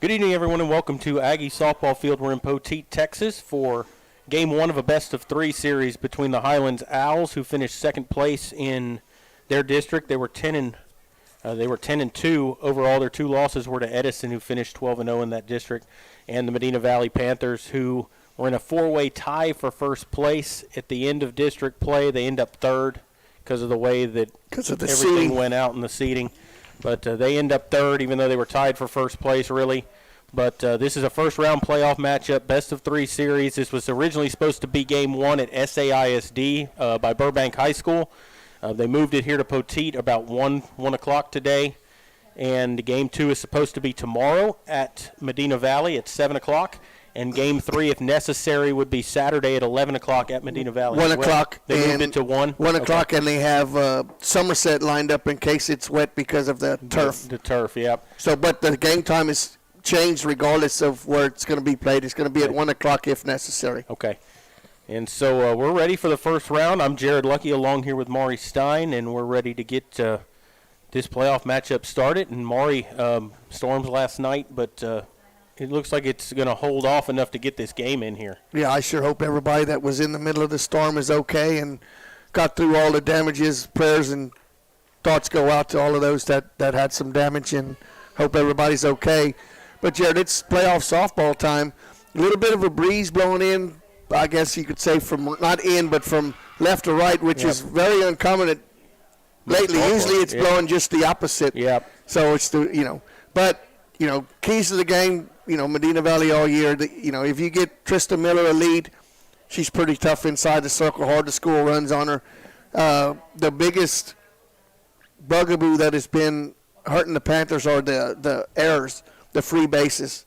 Good evening, everyone, and welcome to Aggie Softball Field. We're in Poteet, Texas for Game 1 of a best-of-3 series between the Highlands Owls, who finished second place in their district. They were 10-2 overall. Their two losses were to Edison, who finished 12-0 in that district, and the Medina Valley Panthers, who were in a four-way tie for first place at the end of district play. They end up third because of the way that everything went out in the seeding. But they end up third, even though they were tied for first place, really. But this is a first-round playoff matchup, best-of-3 series. This was originally supposed to be Game 1 at SA ISD by Burbank High School. They moved it here to Poteet about 1 o'clock today. And Game 2 is supposed to be tomorrow at Medina Valley at 7 o'clock. And Game 3, if necessary, would be Saturday at 11 o'clock at Medina Valley. 1 o'clock. They moved it to 1? 1 o'clock, and they have Somerset lined up in case it's wet because of the turf. The turf, yep. So, but the game time is changed regardless of where it's going to be played. It's going to be at 1 o'clock if necessary. Okay. And so we're ready for the first round. I'm Jared Lucky along here with Maury Stein, and we're ready to get this playoff matchup started. And Maury, storms last night, but it looks like it's going to hold off enough to get this game in here. Yeah, I sure hope everybody that was in the middle of the storm is okay and got through all the damages. Prayers and thoughts go out to all of those that had some damage, and hope everybody's okay. But, Jared, it's playoff softball time. A little bit of a breeze blowing in, I guess you could say, from not in but from left to right, which is very uncommon lately. Usually it's blowing just the opposite. Yep. So it's but keys to the game. Medina Valley all year. If you get Trista Miller a lead, she's pretty tough inside the circle, hard to score runs on her. The biggest bugaboo that has been hurting the Panthers are the errors, the free bases.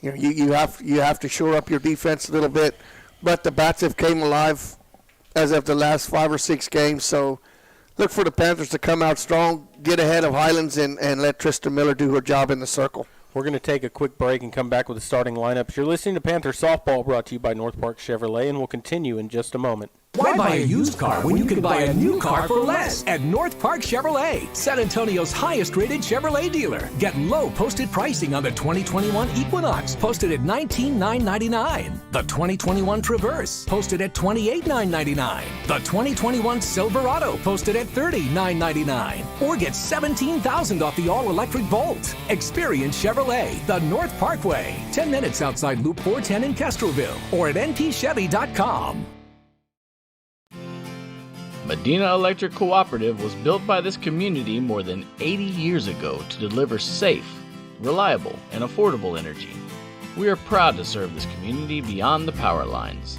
You have to shore up your defense a little bit, but the bats have came alive as of the last 5 or 6 games. So look for the Panthers to come out strong, get ahead of Highlands, and let Trista Miller do her job in the circle. We're going to take a quick break and come back with the starting lineups. You're listening to Panther Softball, brought to you by North Park Chevrolet, and we'll continue in just a moment. Why buy a used car when you can buy a new car for less at North Park Chevrolet, San Antonio's highest-rated Chevrolet dealer? Get low posted pricing on the 2021 Equinox, posted at $19,999. The 2021 Traverse, posted at $28,999. The 2021 Silverado, posted at $30,999. Or get $17,000 off the all-electric Volt. Experience Chevrolet, the North Parkway, 10 minutes outside Loop 410 in Castroville, or at npchevy.com. Medina Electric Cooperative was built by this community more than 80 years ago to deliver safe, reliable, and affordable energy. We are proud to serve this community beyond the power lines.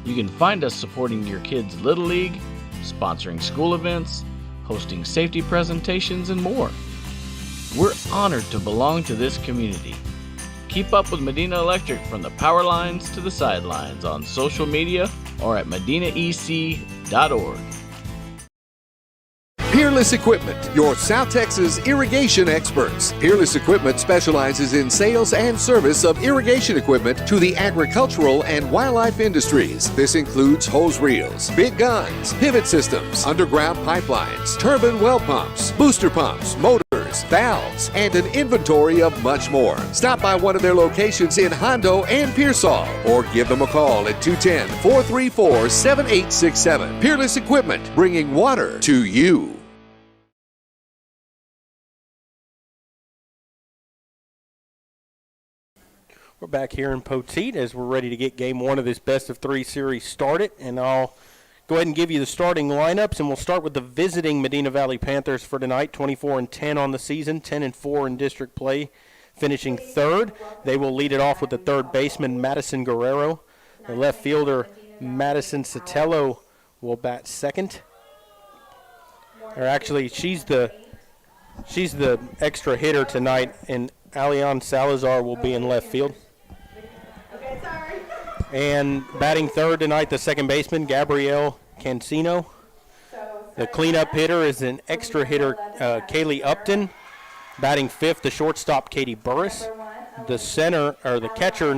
You can find us supporting your kids' Little League, sponsoring school events, hosting safety presentations, and more. We're honored to belong to this community. Keep up with Medina Electric from the power lines to the sidelines on social media or at medinaec.org. Peerless Equipment, your South Texas irrigation experts. Peerless Equipment specializes in sales and service of irrigation equipment to the agricultural and wildlife industries. This includes hose reels, big guns, pivot systems, underground pipelines, turbine well pumps, booster pumps, motors, valves, and an inventory of much more. Stop by one of their locations in Hondo and Pearsall, or give them a call at 210-434-7867. Peerless Equipment, bringing water to you. We're back here in Poteet as we're ready to get Game 1 of this best-of-3 series started, and I'll go ahead and give you the starting lineups, and we'll start with the visiting Medina Valley Panthers for tonight, 24-10 on the season, 10-4 in district play, finishing third. They will lead it off with the third baseman, Madison Guerrero. The left fielder, Madison Sotelo, will bat second. Or actually, she's the extra hitter tonight, and Alian Salazar will be in left field. And batting third tonight, the second baseman, Gabrielle Cancino. The cleanup hitter is an extra hitter, Kaylee Upton. Batting fifth, the shortstop, Katie Burris. The catcher,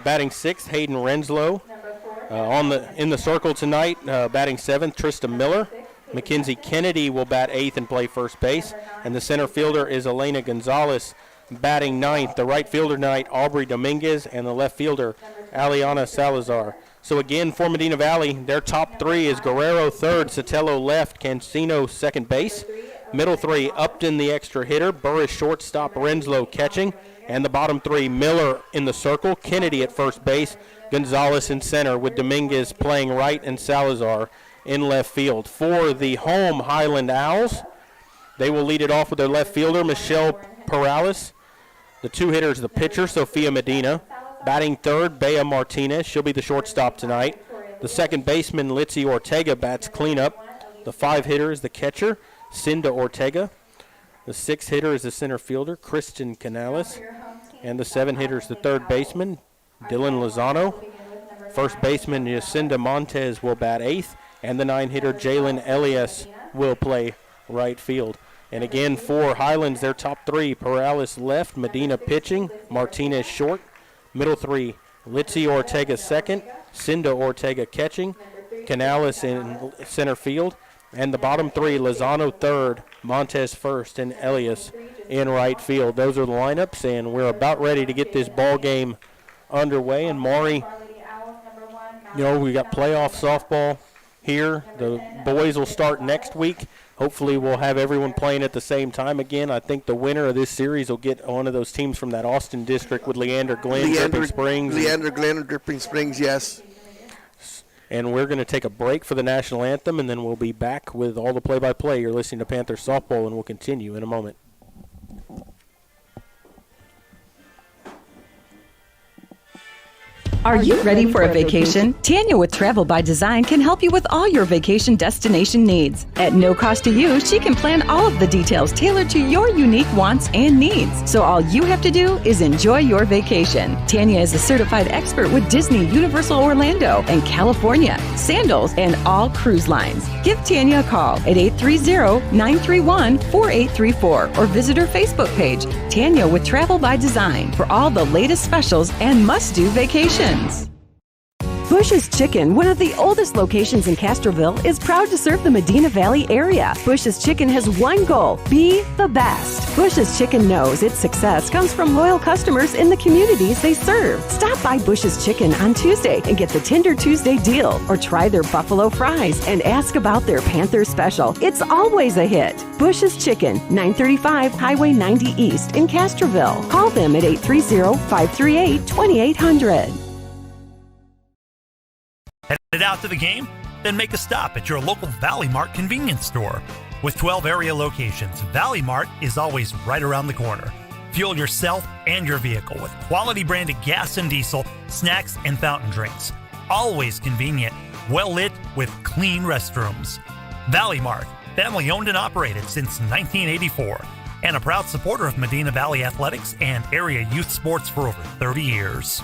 batting sixth, Hayden Renslow. In the circle tonight, batting seventh, Trista Miller. Mackenzie Kennedy will bat eighth and play first base. And the center fielder is Elena Gonzalez. Batting ninth, the right fielder tonight, Aubrey Dominguez, and the left fielder, Aliana Salazar. So again, for Medina Valley, their top three is Guerrero third, Sotelo left, Cancino second base. Middle three, Upton the extra hitter, Burris shortstop, Renslow catching. And the bottom three, Miller in the circle, Kennedy at first base, Gonzalez in center, with Dominguez playing right and Salazar in left field. For the home Highland Owls, they will lead it off with their left fielder, Michelle Perales. The two hitters, the pitcher, Sofia Medina. Batting third, Bea Martinez. She'll be the shortstop tonight. The second baseman, Litzy Ortega, bats cleanup. The five hitter is the catcher, Cinda Ortega. The sixth hitter is the center fielder, Kristen Canales. And the seven hitter is the third baseman, Dylan Lozano. First baseman, Yacinda Montez, will bat eighth. And the nine hitter, Jalen Elias, will play right field. And again, for Highlands, their top three, Perales left, Medina pitching, Martinez short. Middle three, Litzy Ortega second, Cinda Ortega catching, Canales in center field. And the bottom three, Lozano third, Montez first, and Elias in right field. Those are the lineups, and we're about ready to get this ball game underway. And Maury, we got playoff softball here. The boys will start next week. Hopefully we'll have everyone playing at the same time again. I think the winner of this series will get one of those teams from that Austin district with Leander Glenn, Dripping Springs. Leander Glenn, Dripping Springs, yes. And we're going to take a break for the national anthem, and then we'll be back with all the play-by-play. You're listening to Panther Softball, and we'll continue in a moment. Are you ready for a vacation? Tanya with Travel by Design can help you with all your vacation destination needs. At no cost to you, she can plan all of the details tailored to your unique wants and needs. So all you have to do is enjoy your vacation. Tanya is a certified expert with Disney, Universal Orlando, and California, Sandals, and all cruise lines. Give Tanya a call at 830-931-4834 or visit her Facebook page, Tanya with Travel by Design, for all the latest specials and must-do vacations. Bush's Chicken, one of the oldest locations in Castroville, is proud to serve the Medina Valley area. Bush's Chicken has one goal: be the best. Bush's Chicken knows its success comes from loyal customers in the communities they serve. Stop by Bush's Chicken on Tuesday and get the Tender Tuesday deal, or try their buffalo fries and ask about their Panther special. It's always a hit. Bush's Chicken, 935 Highway 90 East in Castroville. Call them at 830-538-2800. Headed out to the game? Then make a stop at your local Valley Mart convenience store. With 12 area locations, Valley Mart is always right around the corner. Fuel yourself and your vehicle with quality branded gas and diesel, snacks, and fountain drinks. Always convenient, well lit, with clean restrooms. Valley Mart, family owned and operated since 1984, and a proud supporter of Medina Valley athletics and area youth sports for over 30 years.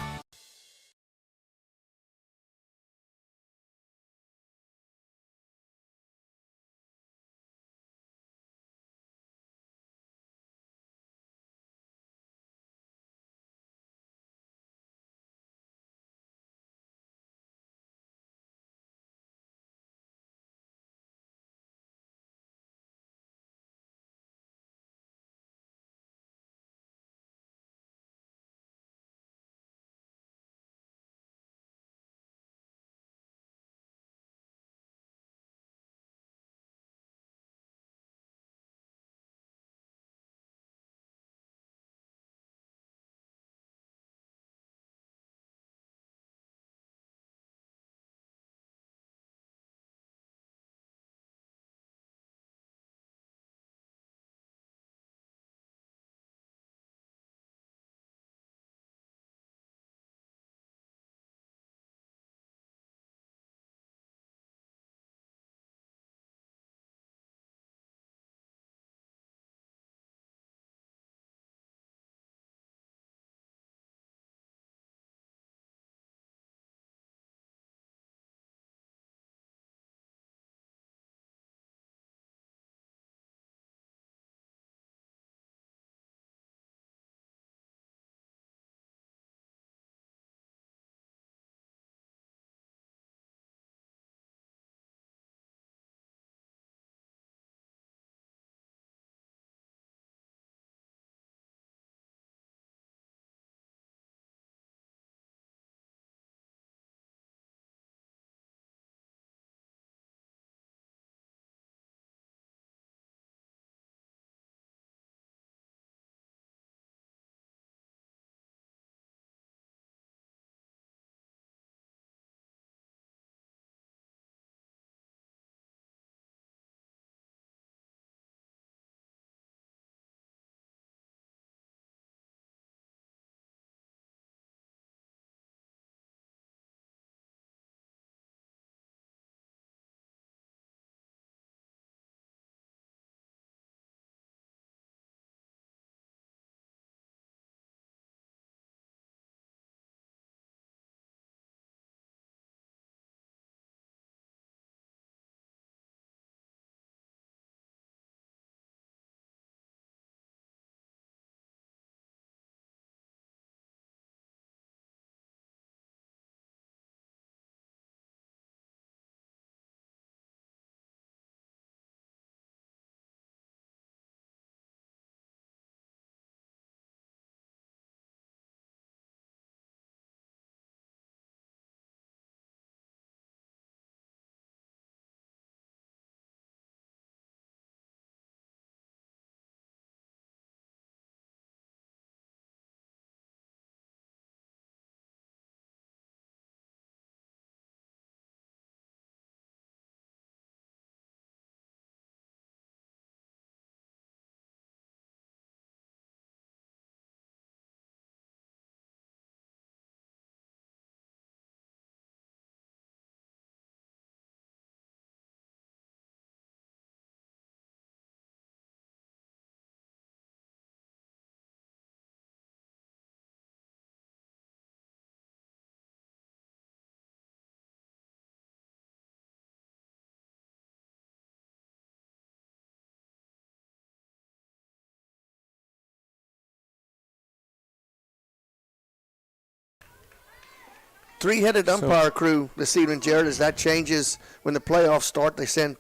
three-headed umpire crew this evening, Jared, as that changes when the playoffs start. They send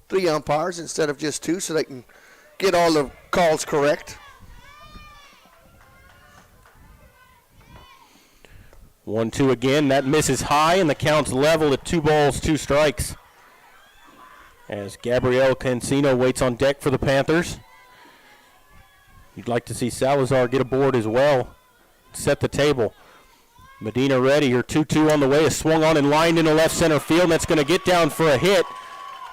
3 umpires instead of just 2 so they can get all the calls correct. 1-2 again. That misses high, and the count's level at 2 balls, 2 strikes. As Gabrielle Cancino waits on deck for the Panthers. You'd like to see Salazar get aboard as well. Set the table. Medina ready. Her 2-2 on the way. Is swung on and lined into left center field. And that's going to get down for a hit.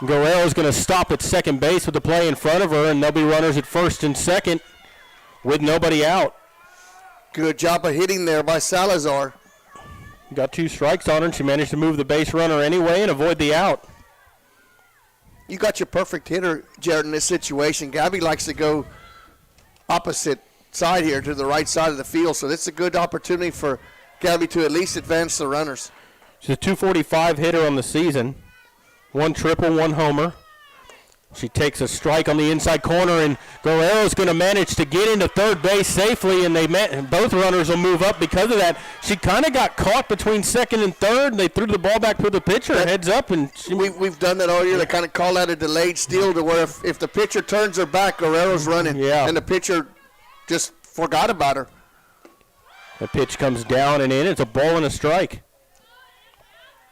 Guerrero's going to stop at second base with the play in front of her, and there'll be runners at first and second with nobody out. Good job of hitting there by Salazar. Got 2 strikes on her, and she managed to move the base runner anyway and avoid the out. You got your perfect hitter, Jared, in this situation. Gabby likes to go opposite side here to the right side of the field, so this is a good opportunity for Gabby to at least advance the runners. She's a 245 hitter on the season. 1 triple, 1 homer. She takes a strike on the inside corner, and Guerrero's going to manage to get into third base safely, and both runners will move up because of that. She kind of got caught between second and third, and they threw the ball back to the pitcher, heads up. And we've done that all year. They kind of call that a delayed steal, to where if the pitcher turns her back, Guerrero's running, and the pitcher just forgot about her. The pitch comes down and in. It's a ball and a strike.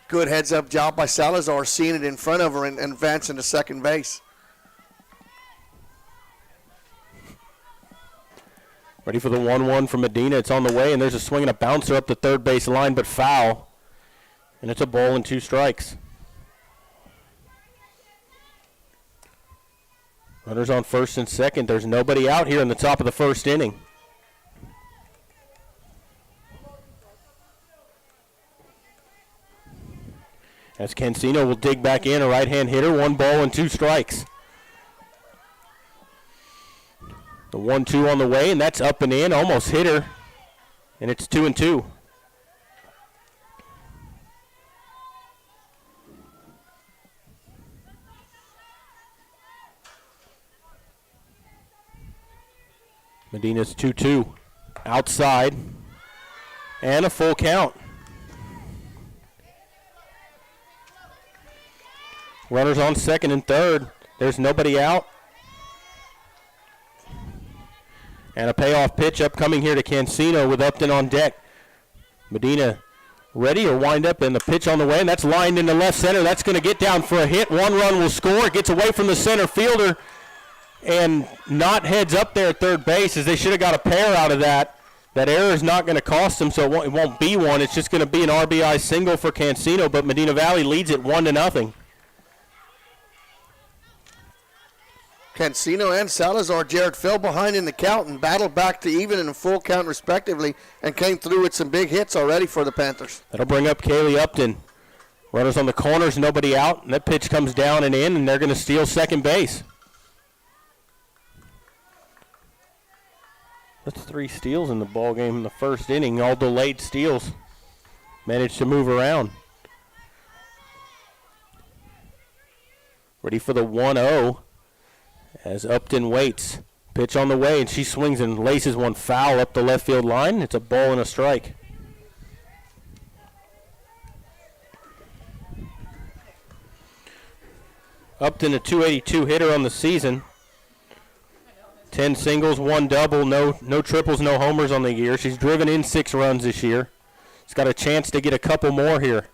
Good heads-up job by Salazar, seeing it in front of her and advancing to second base. Ready for the 1-1 from Medina. It's on the way, and there's a swing and a bouncer up the third base line, but foul. And it's a ball and 2 strikes. Runners on first and second. There's nobody out here in the top of the first inning. As Cancino will dig back in, a right-hand hitter, 1 ball and 2 strikes. The 1-2 on the way, and that's up and in, almost hit her, and it's 2-2. Medina's 2-2 outside, and a full count. Runners on second and third. There's nobody out. And a payoff pitch upcoming here to Cancino with Upton on deck. Medina ready or wind up, and the pitch on the way, and that's lined into left center. That's going to get down for a hit. 1 run will score. It gets away from the center fielder and not heads up there at third base, as they should have got a pair out of that. That error is not going to cost them, so it won't be one. It's just going to be an RBI single for Cancino, but Medina Valley leads it 1-0. Cancino and Salazar, Jared, fell behind in the count and battled back to even and a full count respectively, and came through with some big hits already for the Panthers. That'll bring up Kaylee Upton. Runners on the corners, nobody out, and that pitch comes down and in, and they're going to steal second base. That's 3 steals in the ball game in the first inning, all delayed steals. Managed to move around. Ready for the 1-0. As Upton waits. Pitch on the way, and she swings and laces one foul up the left field line. It's a ball and a strike. Upton, a 282 hitter on the season. 10 singles, 1 double, no triples, no homers on the year. She's driven in 6 runs this year. She's got a chance to get a couple more here.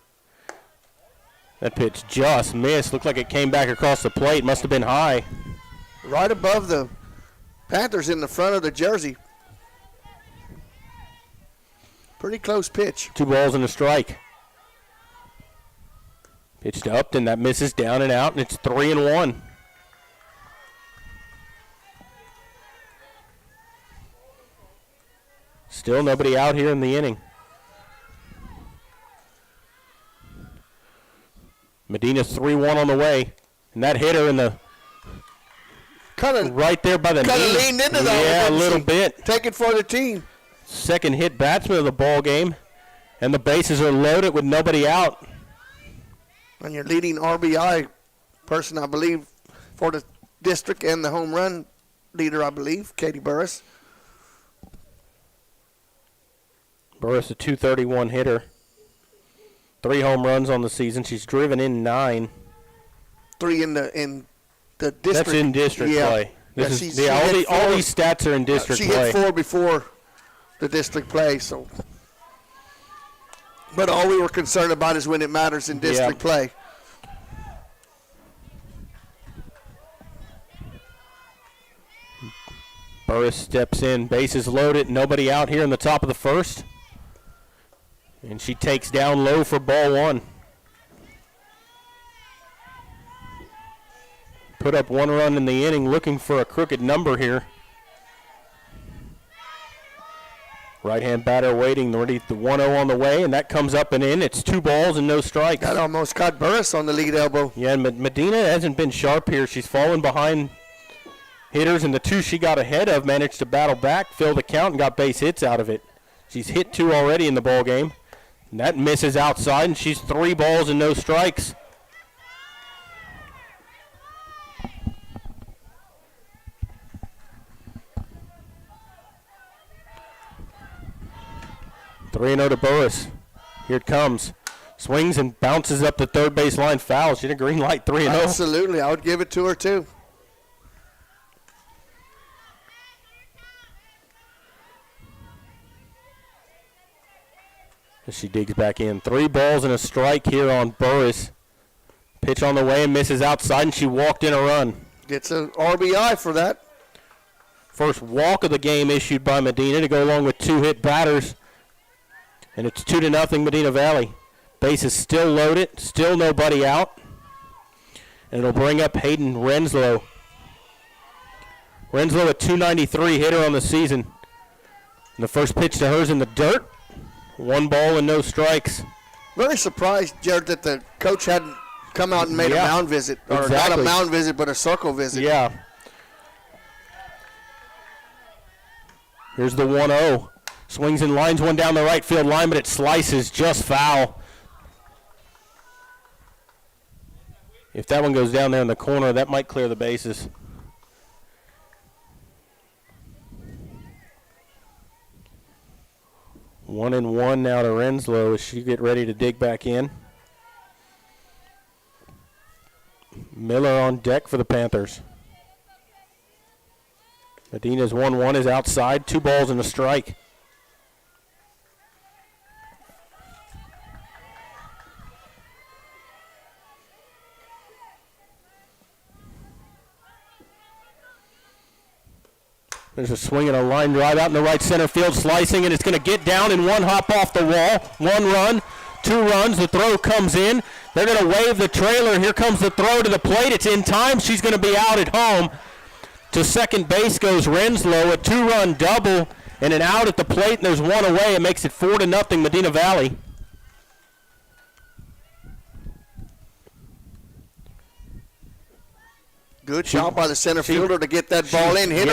That pitch just missed. Looked like it came back across the plate. Must have been high. Right above the Panthers in the front of the jersey. Pretty close pitch. 2 balls and a strike. Pitch to Upton. That misses down and out, and it's 3-1. Still nobody out here in the inning. Medina's 3-1 on the way. And that hitter in the right there by the knee. Kind of leaned into that. Yeah, a little bit. Take it for the team. Second hit batsman of the ball game. And the bases are loaded with nobody out. And your leading RBI person, I believe, for the district and the home run leader, I believe, Katie Burris. Burris, a 231 hitter. 3 home runs on the season. She's driven in 9. 3 in the district. That's in district play. All these stats are in district she play. She hit 4 before the district play, so. But all we were concerned about is when it matters in district play. Burris steps in, bases loaded, nobody out here in the top of the first. And she takes down low for ball 1. Put up 1 run in the inning, looking for a crooked number here. Right-hand batter waiting, ready, the 1-0 on the way, and that comes up and in. It's 2 balls and no strikes. That almost caught Burris on the lead elbow. Yeah, and Medina hasn't been sharp here. She's fallen behind hitters, and the 2 she got ahead of managed to battle back, fill the count, and got base hits out of it. She's hit 2 already in the ball game. And that misses outside, and she's 3 balls and no strikes. Three and 0 to Burris. Here it comes. Swings and bounces up the third base line. Foul. She had a green light. 3-0. Absolutely. I would give it to her, too. As she digs back in. 3 balls and a strike here on Burris. Pitch on the way and misses outside, and she walked in a run. Gets an RBI for that. First walk of the game issued by Medina to go along with 2 hit batters. And it's 2-0 Medina Valley. Base is still loaded, still nobody out. And it'll bring up Hayden Renslow. Renslow, a .293 hitter on the season. And the first pitch to her's in the dirt. 1 ball and no strikes. Very surprised, Jared, that the coach hadn't come out and made a mound visit. Or exactly. Not a mound visit, but a circle visit. Yeah. Here's the 1-0. Swings and lines one down the right field line, but it slices just foul. If that one goes down there in the corner, that might clear the bases. One and one now to Renslow as she get ready to dig back in. Miller on deck for the Panthers. Medina's 1-1 is outside. 2 balls and a strike. There's a swing and a line drive out in the right center field, slicing, and it's going to get down in 1 hop off the wall. 1 run, 2 runs. The throw comes in. They're going to wave the trailer. Here comes the throw to the plate. It's in time. She's going to be out at home. To second base goes Renslow, a 2-run double and an out at the plate, and there's 1 away. It makes it 4-0 Medina Valley. Good job by the center fielder to get that ball in. Hit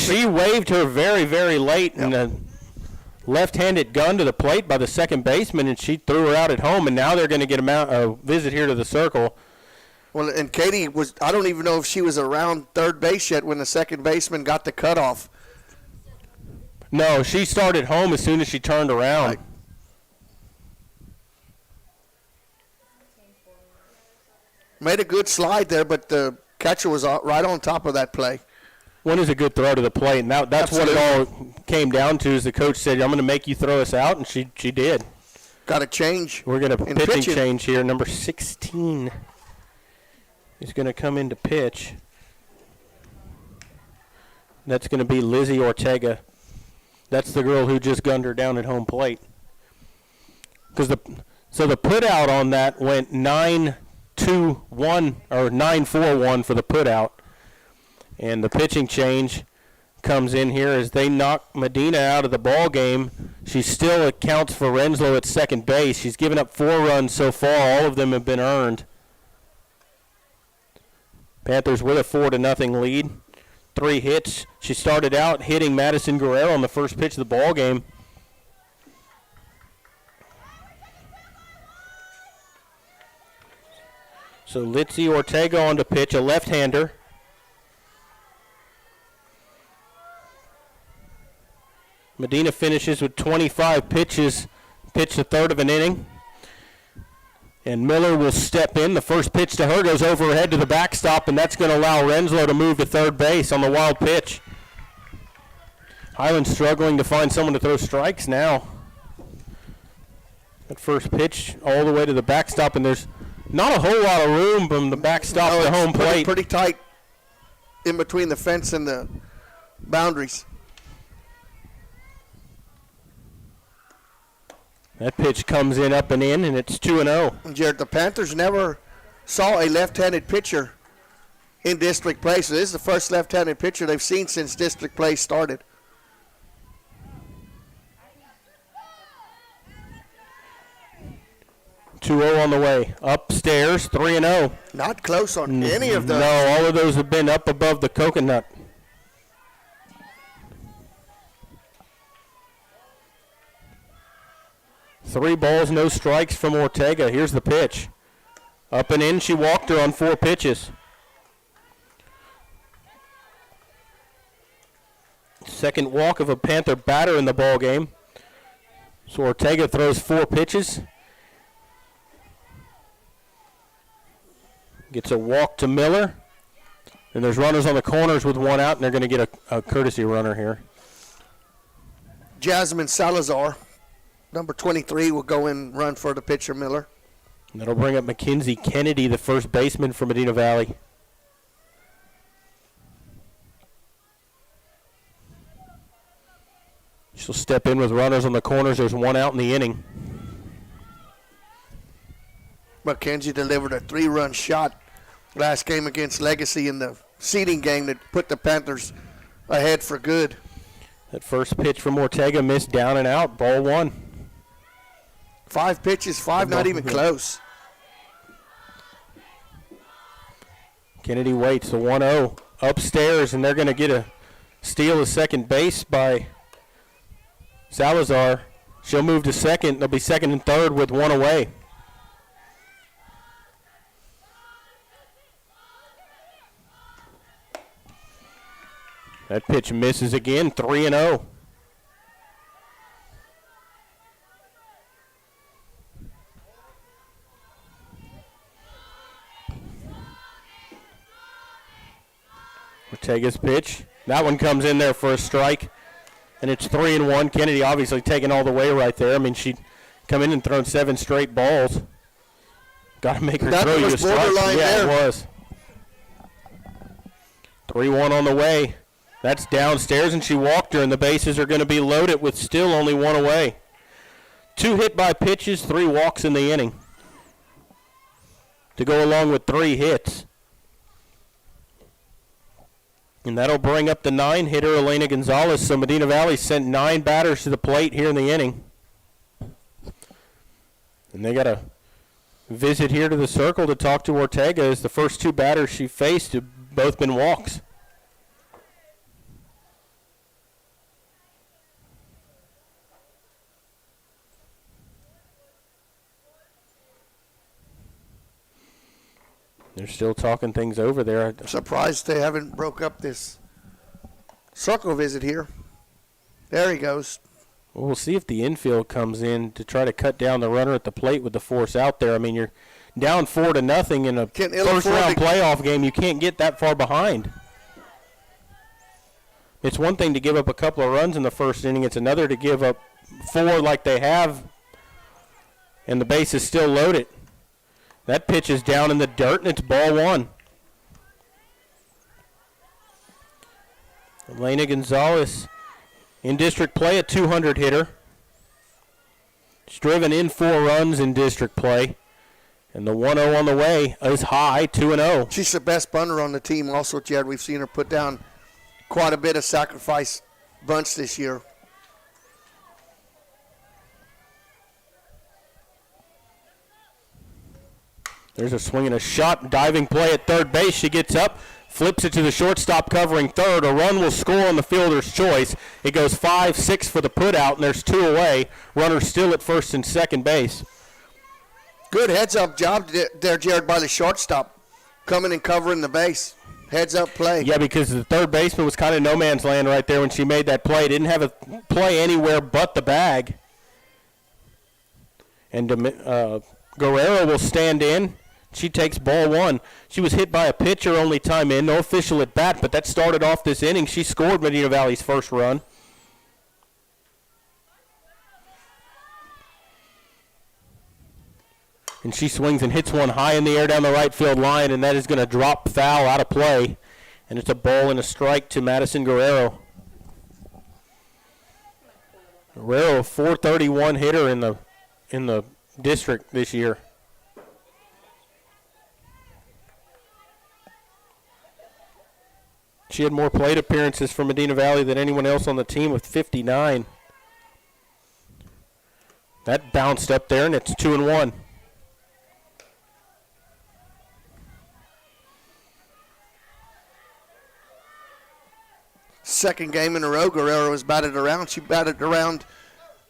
she waved her very, very late, and a left-handed gun to the plate by the second baseman, and she threw her out at home, and now they're going to get a visit here to the circle. Well, and Katie I don't even know if she was around third base yet when the second baseman got the cutoff. No, she started home as soon as she turned around. Made a good slide there, but the catcher was right on top of that play. One is a good throw to the plate, and that's Absolutely. what it all came down to. Is the coach said, "I'm going to make you throw us out," and she did. Got a change. We're going to pitching change here. Number 16 is going to come into pitch. That's going to be Lizzie Ortega. That's the girl who just gunned her down at home plate. So the put out on that went 9-2-1 or 9-4-1 for the put out. And the pitching change comes in here as they knock Medina out of the ball game. She still accounts for Renslow at second base. She's given up 4 runs so far. All of them have been earned. Panthers with a 4-0 lead. 3 hits. She started out hitting Madison Guerrero on the first pitch of the ball game. So Lizzie Ortega on to pitch, a left-hander. Medina finishes with 25 pitches, pitched a third of an inning. And Miller will step in. The first pitch to her goes overhead to the backstop, and that's going to allow Renslow to move to third base on the wild pitch. Highlands struggling to find someone to throw strikes now. That first pitch all the way to the backstop, and there's not a whole lot of room from the backstop to home plate. Pretty tight in between the fence and the boundaries. That pitch comes in up and in, and it's 2-0. Jared, the Panthers never saw a left-handed pitcher in district play, so this is the first left-handed pitcher they've seen since district play started. On the way. Upstairs, 3-0. Not close on any of those. No, all of those have been up above the coconut. Three balls, no strikes from Ortega. Here's the pitch. Up and in, she walked her on 4 pitches. Second walk of a Panther batter in the ball game. So Ortega throws 4 pitches. Gets a walk to Miller. And there's runners on the corners with 1 out, and they're going to get a courtesy runner here. Jasmine Salazar, number 23, will go in and run for the pitcher, Miller. And that'll bring up Mackenzie Kennedy, the first baseman for Medina Valley. She'll step in with runners on the corners. There's 1 out in the inning. Mackenzie delivered a 3-run shot last game against Legacy in the seeding game that put the Panthers ahead for good. That first pitch from Ortega missed down and out. Ball 1. 5 pitches, 5 not even close. Kennedy waits, the 1-0 upstairs, and they're going to get a steal of second base by Salazar. She'll move to second. They'll be second and third with 1 away. That pitch misses again, 3-0. Ortega's pitch. That one comes in there for a strike, and it's 3-1. Kennedy obviously taking all the way right there. I mean, she'd come in and thrown 7 straight balls. Got to make her throw you a strike. Yeah, it was. 3-1 on the way. That's downstairs, and she walked her, and the bases are going to be loaded with still only 1 away. 2 hit by pitches, 3 walks in the inning to go along with 3 hits. And that'll bring up the 9-hitter, Elena Gonzalez. So Medina Valley sent 9 batters to the plate here in the inning. And they got a visit here to the circle to talk to Ortega, as the first 2 batters she faced have both been walks. They're still talking things over there. I'm surprised they haven't broke up this circle visit here. There he goes. Well, we'll see if the infield comes in to try to cut down the runner at the plate with the force out there. I mean, you're down 4-0 in a first-round playoff game. You can't get that far behind. It's one thing to give up a couple of runs in the first inning. It's another to give up 4 like they have, and the base is still loaded. That pitch is down in the dirt, and it's ball 1. Elena Gonzalez in district play, a 200 hitter. She's driven in 4 runs in district play. And the 1-0 on the way is high, 2-0. She's the best bunter on the team also, Jared. We've seen her put down quite a bit of sacrifice bunts this year. There's a swing and a shot, diving play at third base. She gets up, flips it to the shortstop covering third. A run will score on the fielder's choice. It goes 5-6 for the put-out, and there's 2 away. Runner still at first and second base. Good heads-up job there, Jared, by the shortstop, coming and covering the base. Heads-up play. Yeah, because the third baseman was kind of no man's land right there when she made that play. Didn't have a play anywhere but the bag. And Guerrero will stand in. She takes ball one. She was hit by a pitcher only time in. No official at bat, but that started off this inning. She scored Medina Valley's first run. And she swings and hits one high in the air down the right field line, and that is going to drop foul out of play. And it's a ball and a strike to Madison Guerrero. Guerrero, a .431 hitter in the district this year. She had more plate appearances for Medina Valley than anyone else on the team with 59. That bounced up there, and it's 2-1. Second game in a row, Guerrero has batted around. She batted around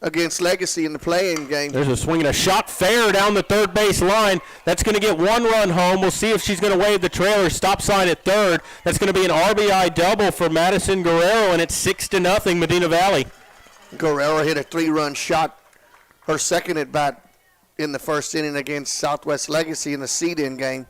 against Legacy in the play-in game. There's a swing and a shot fair down the third base line. That's going to get one run home. We'll see if she's going to wave the trailer stop sign at third. That's going to be an RBI double for Madison Guerrero, and it's 6-0 Medina Valley. Guerrero hit a 3-run shot, her second at bat in the first inning against Southwest Legacy in the seed-in game.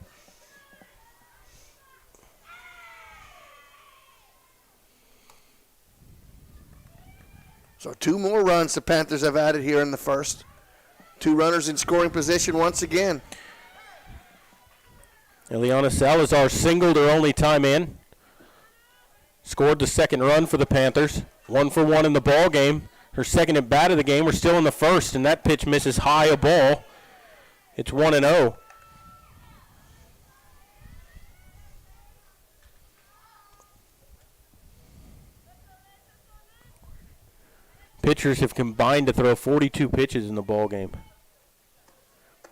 So 2 more runs the Panthers have added here in the first. 2 runners in scoring position once again. Eliana Salazar singled her only time in. Scored the second run for the Panthers. 1 for 1 in the ball game. Her second at bat of the game. We're still in the first, and that pitch misses high a ball. It's 1-0. Pitchers have combined to throw 42 pitches in the ball game.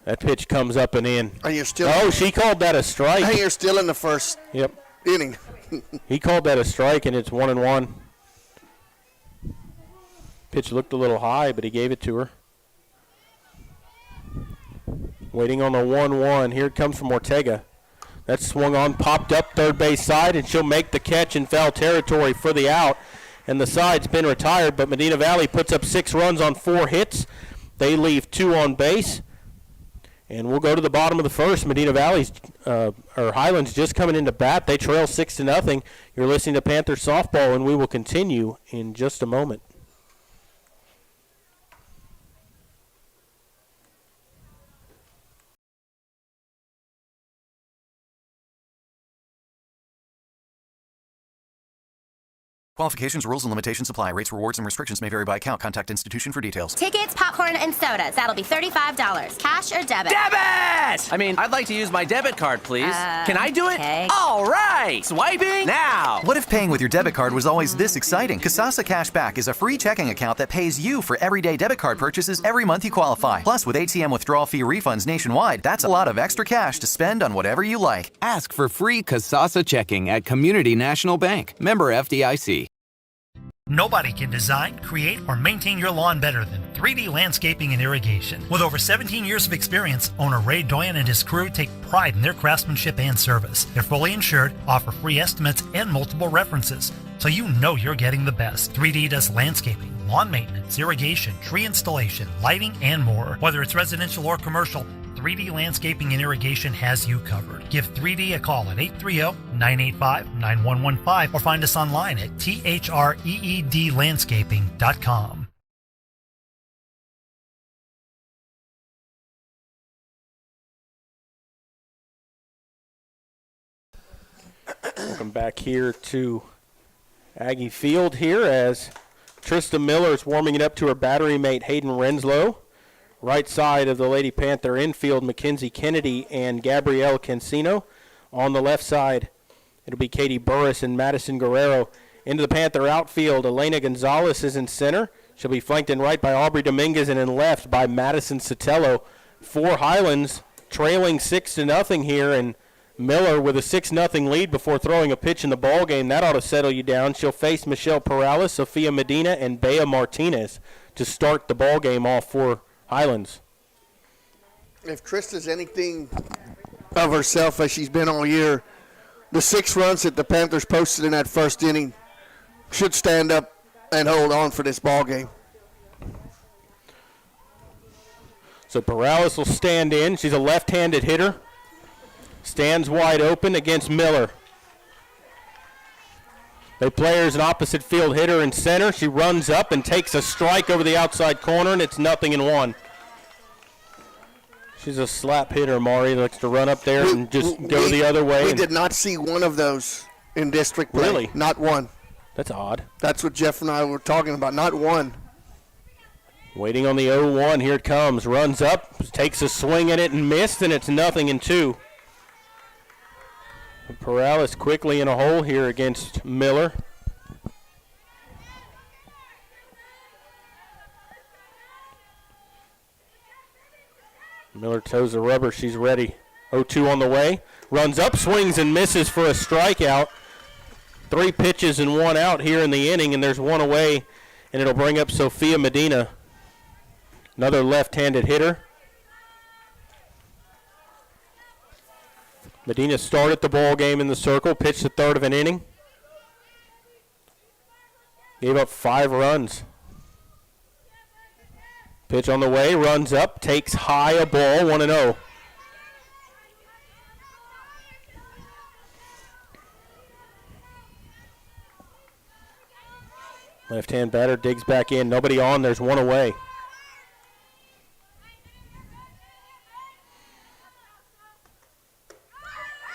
That pitch comes up and in. And you're still. Oh, she called that a strike. Hey, you're still in the first inning. He called that a strike, and it's 1-1. Pitch looked a little high, but he gave it to her. Waiting on the 1-1. Here it comes from Ortega. That's swung on, popped up third base side, and she'll make the catch in foul territory for the out. And the side's been retired, but Medina Valley puts up 6 runs on 4 hits. They leave 2 on base. And we'll go to the bottom of the first. Medina Valley's, or Highlands just coming into bat. They trail 6-0. You're listening to Panther Softball, and we will continue in just a moment. Qualifications, rules, and limitations apply. Rates, rewards, and restrictions may vary by account. Contact institution for details. Tickets, popcorn, and sodas. That'll be $35. Cash or debit? Debit! I'd like to use my debit card, please. Can I do it? Okay. All right! Swiping now! What if paying with your debit card was always this exciting? Kasasa Cashback is a free checking account that pays you for everyday debit card purchases every month you qualify. Plus, with ATM withdrawal fee refunds nationwide, that's a lot of extra cash to spend on whatever you like. Ask for free Kasasa checking at Community National Bank. Member FDIC. Nobody can design, create, or maintain your lawn better than 3D Landscaping and Irrigation. With over 17 years of experience, owner Ray Doyen and his crew take pride in their craftsmanship and service. They're fully insured, offer free estimates, and multiple references, so you know you're getting the best. 3D does landscaping, lawn maintenance, irrigation, tree installation, lighting, and more. Whether it's residential or commercial, 3D Landscaping and Irrigation has you covered. Give 3D a call at 830-985-9115 or find us online at threedlandscaping.com. Welcome back here to Aggie Field here as Trista Miller is warming it up to her battery mate Hayden Renslow. Right side of the Lady Panther infield, Mackenzie Kennedy and Gabrielle Cancino. On the left side, it'll be Katie Burris and Madison Guerrero. Into the Panther outfield, Elena Gonzalez is in center. She'll be flanked in right by Aubrey Dominguez and in left by Madison Sotelo. For Highlands, trailing 6-0 here, and Miller with a 6-0 lead before throwing a pitch in the ball game. That ought to settle you down. She'll face Michelle Perales, Sophia Medina, and Bea Martinez to start the ball game off for Highlands. If Trista's anything of herself as she's been all year, the 6 runs that the Panthers posted in that first inning should stand up and hold on for this ball game. So Perales will stand in. She's a left-handed hitter. Stands wide open against Miller. They play her as an opposite field hitter in center. She runs up and takes a strike over the outside corner, and it's 0-1. She's a slap hitter, Maury. Likes to run up there and just go the other way. We did not see one of those in district play. Really? Not one. That's odd. That's what Jeff and I were talking about. Not one. Waiting on the 0-1. Here it comes. Runs up, takes a swing at it and missed, and it's 0-2. Perales quickly in a hole here against Miller. Miller toes the rubber. She's ready. 0-2 on the way. Runs up, swings and misses for a strikeout. 3 pitches and 1 out here in the inning, and there's 1 away, and it'll bring up Sophia Medina. Another left-handed hitter. Medina started the ball game in the circle, pitched the third of an inning. Gave up 5 runs. Pitch on the way, runs up, takes high a ball, 1-0. Left-hand batter digs back in. Nobody on, there's 1 away.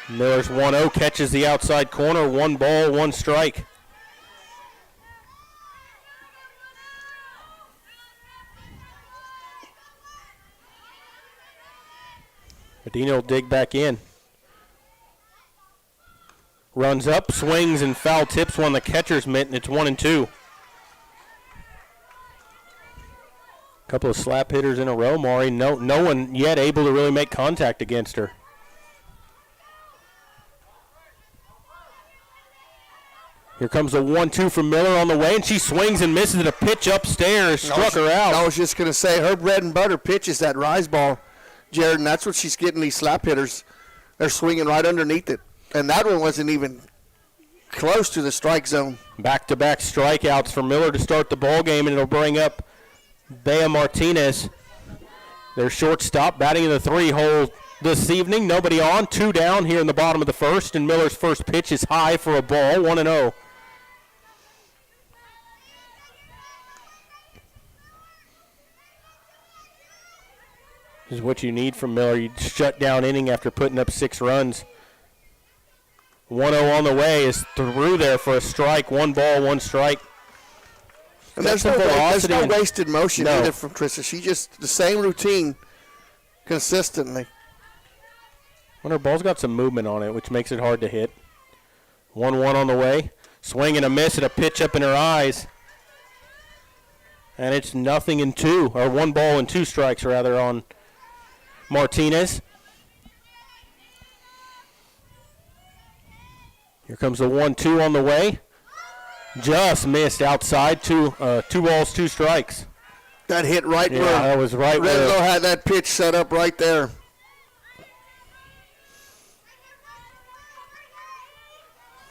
Miller's 1-0, catches the outside corner, 1 ball, 1 strike. Medina will dig back in. Runs up, swings, and foul tips one the catcher's mitt, and it's 1-2. Couple of slap hitters in a row, Maury. No one yet able to really make contact against her. Here comes a 1-2 from Miller on the way, and she swings and misses at a pitch upstairs. Struck her out. I was just going to say, her bread and butter pitch is that rise ball, Jared, and that's what she's getting these slap hitters. They're swinging right underneath it. And that one wasn't even close to the strike zone. Back-to-back strikeouts for Miller to start the ball game, and it'll bring up Bea Martinez, their shortstop, batting in the 3-hole this evening. Nobody on, 2 down here in the bottom of the first, and Miller's first pitch is high for a ball, 1-0. This is what you need from Miller. You shut down inning after putting up 6 runs. 1-0 on the way is through there for a strike. 1 ball, 1 strike. And there's no wasted motion either from Trista. She just the same routine consistently. Well, her ball's got some movement on it, which makes it hard to hit. 1-1 on the way. Swing and a miss and a pitch up in her eyes. And it's 0-2, or 1 ball and 2 strikes rather on Martinez. Here comes the 1-2 on the way. Just missed outside. 2 balls, 2 strikes. That hit right where that was right Redlow where had that pitch set up right there.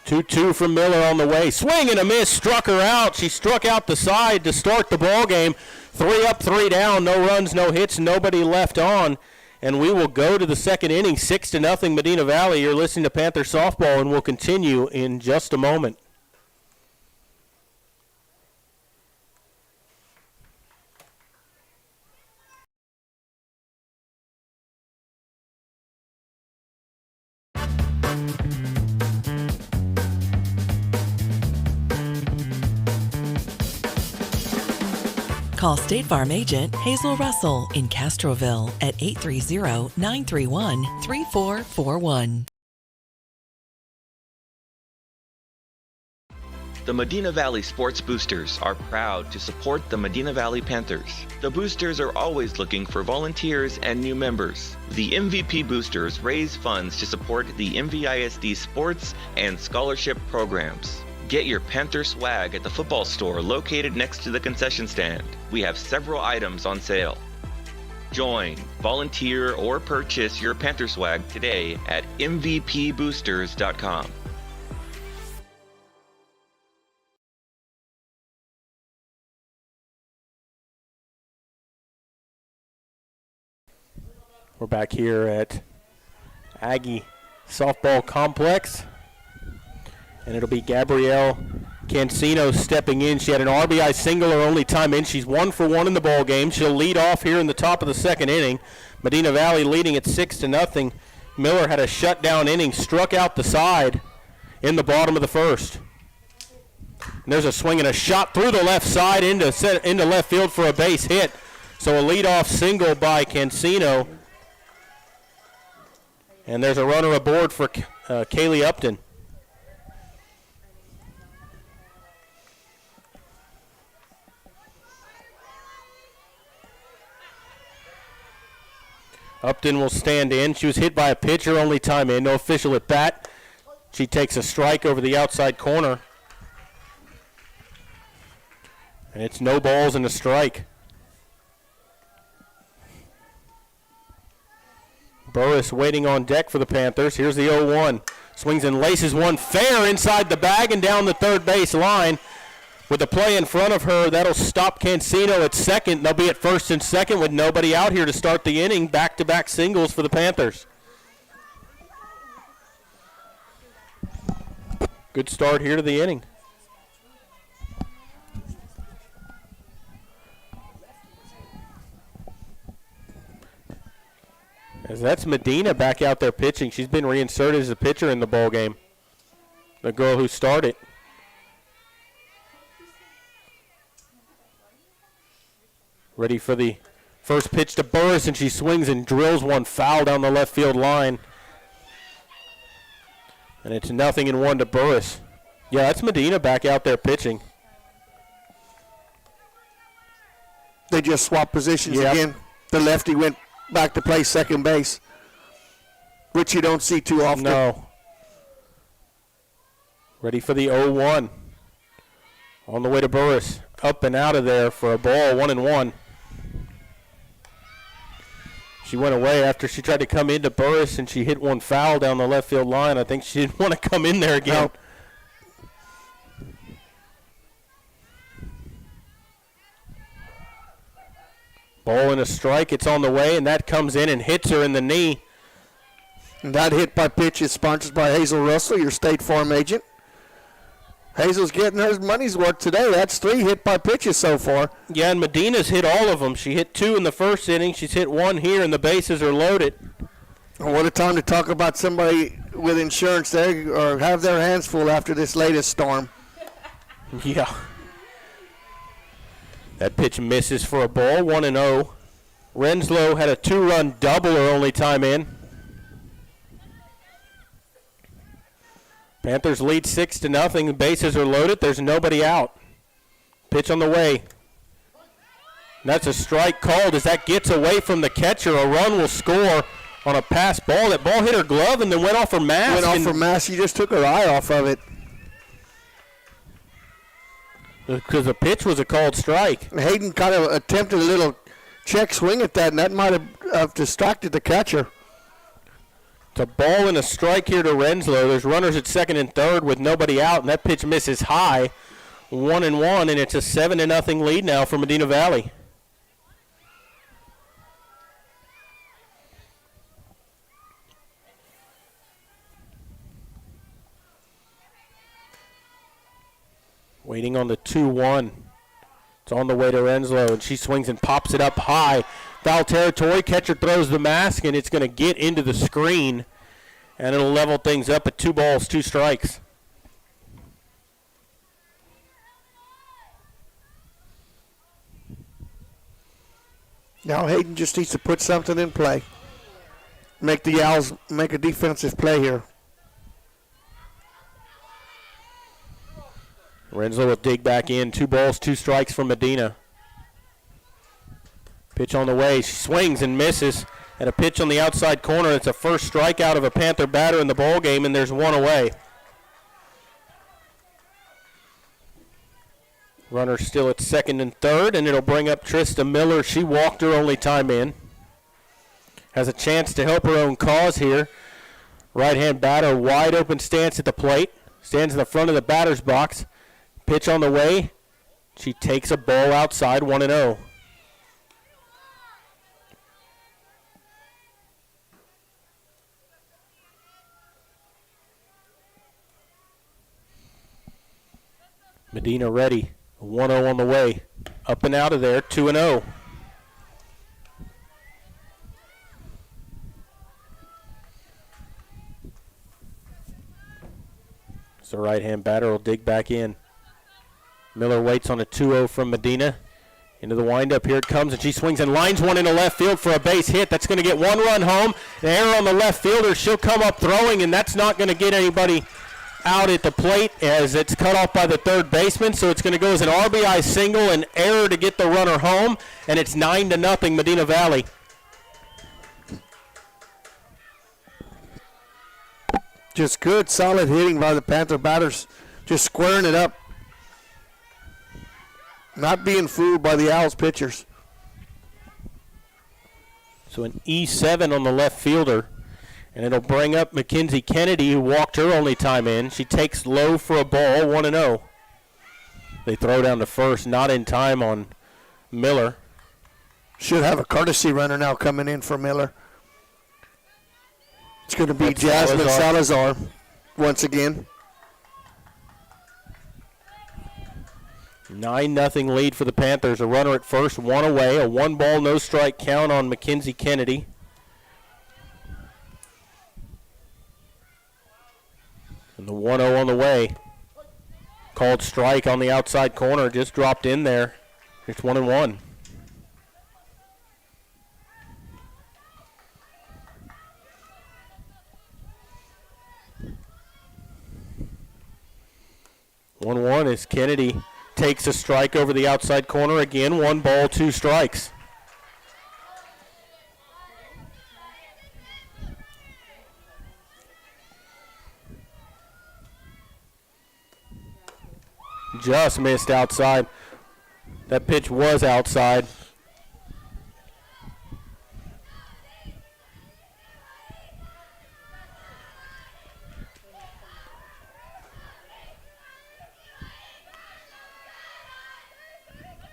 Two from Miller on the way. Swing and a miss, struck her out. She struck out the side to start the ball game. 3 up, 3 down, no runs, no hits, nobody left on. And we will go to the second inning, 6-0 Medina Valley. You're listening to Panther Softball, and we'll continue in just a moment. Call State Farm agent Hazel Russell in Castroville at 830-931-3441. The Medina Valley Sports Boosters are proud to support the Medina Valley Panthers. The Boosters are always looking for volunteers and new members. The MVP Boosters raise funds to support the MVISD sports and scholarship programs. Get your Panther swag at the football store located next to the concession stand. We have several items on sale. Join, volunteer, or purchase your Panther swag today at mvpboosters.com. We're back here at Aggie Softball Complex. And it'll be Gabrielle Cancino stepping in. She had an RBI single her only time in. She's 1 for 1 in the ball game. She'll lead off here in the top of the second inning. Medina Valley leading at 6-0. Miller had a shutdown inning, struck out the side in the bottom of the first. And there's a swing and a shot through the left side into left field for a base hit. So a leadoff single by Cancino. And there's a runner aboard for Kaylee Upton. Upton will stand in. She was hit by a pitcher, only time in. No official at bat. She takes a strike over the outside corner. And it's no balls and a strike. Burris waiting on deck for the Panthers. Here's the 0-1. Swings and laces one fair inside the bag and down the third base line. With the play in front of her, that'll stop Cancino at second. They'll be at first and second with nobody out here to start the inning. Back-to-back singles for the Panthers. Good start here to the inning. As that's Medina back out there pitching. She's been reinserted as a pitcher in the ball game. The girl who started. Ready for the first pitch to Burris, and she swings and drills one foul down the left field line. And it's 0-1 to Burris. Yeah, that's Medina back out there pitching. They just swapped positions again. The lefty went back to play second base, which you don't see too often. No. Ready for the 0-1. On the way to Burris. Up and out of there for a ball, 1-1. She went away after she tried to come into Burris, and she hit one foul down the left field line. I think she didn't want to come in there again. No. Ball and a strike. It's on the way, and that comes in and hits her in the knee. And that hit by pitch is sponsored by Hazel Russell, your State Farm agent. Hazel's getting her money's worth today. That's 3 hit by pitches so far. Yeah, and Medina's hit all of them. She hit 2 in the first inning. She's hit 1 here, and the bases are loaded. What a time to talk about somebody with insurance there or have their hands full after this latest storm. Yeah. That pitch misses for a ball, 1-0. Renslow had a 2-run double her only time in. Panthers lead 6-0. The bases are loaded. There's nobody out. Pitch on the way. And that's a strike called as that gets away from the catcher. A run will score on a pass ball. That ball hit her glove and then went off her mask. Went off her mask. She just took her eye off of it. Because the pitch was a called strike. Hayden kind of attempted a little check swing at that, and that might have distracted the catcher. It's a ball and a strike here to Renslow. There's runners at second and third with nobody out, and that pitch misses high. 1-1, and it's a 7-0 lead now for Medina Valley. Waiting on the 2-1. It's on the way to Renslow, and she swings and pops it up high. Foul territory. Catcher throws the mask, and it's going to get into the screen, and it'll level things up at 2 balls, 2 strikes. Now Hayden just needs to put something in play. Make the Owls make a defensive play here. Renslow will dig back in. 2 balls, 2 strikes from Medina. Pitch on the way. She swings and misses. And a pitch on the outside corner. It's a first strikeout of a Panther batter in the ball game, and there's 1 away. Runner still at second and third, and it'll bring up Trista Miller. She walked her only time in. Has a chance to help her own cause here. Right-hand batter, wide open stance at the plate. Stands in the front of the batter's box. Pitch on the way. She takes a ball outside, 1-0. Medina ready. 1-0 on the way. Up and out of there, 2-0. So right-hand batter will dig back in. Miller waits on a 2-0 from Medina. Into the windup, here it comes, and she swings and lines one into left field for a base hit. That's going to get 1 run home. An error on the left fielder. She'll come up throwing, and that's not going to get anybody out at the plate as it's cut off by the third baseman. So it's going to go as an RBI single, an error to get the runner home, and it's 9-0 Medina Valley. Just good, solid hitting by the Panther batters. Just squaring it up. Not being fooled by the Owls pitchers. So an E7 on the left fielder. And it'll bring up Mackenzie Kennedy, who walked her only time in. She takes low for a ball, 1-0. They throw down to first, not in time on Miller. Should have a courtesy runner now coming in for Miller. It's going to be Jasmine Salazar once again. 9-0 lead for the Panthers. A runner at first, 1 away. A 1-ball, no-strike count on Mackenzie Kennedy. And the 1-0 on the way. Called strike on the outside corner. Just dropped in there. It's 1-1. One as Kennedy takes a strike over the outside corner again. 1 ball, 2 strikes. Just missed outside. That pitch was outside.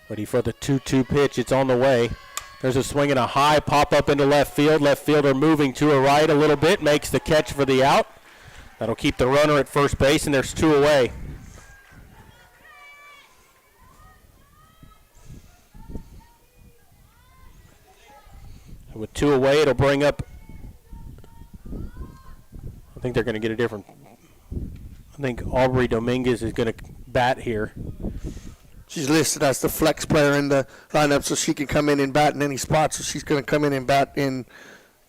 Ready for the 2-2 pitch. It's on the way. There's a swing and a high pop up into left field. Left fielder moving to her right a little bit. Makes the catch for the out. That'll keep the runner at first base, and there's 2 away. With 2 away, it'll bring up, I think they're going to get a different, I think Aubrey Dominguez is going to bat here. She's listed as the flex player in the lineup, so she can come in and bat in any spot. So she's going to come in and bat in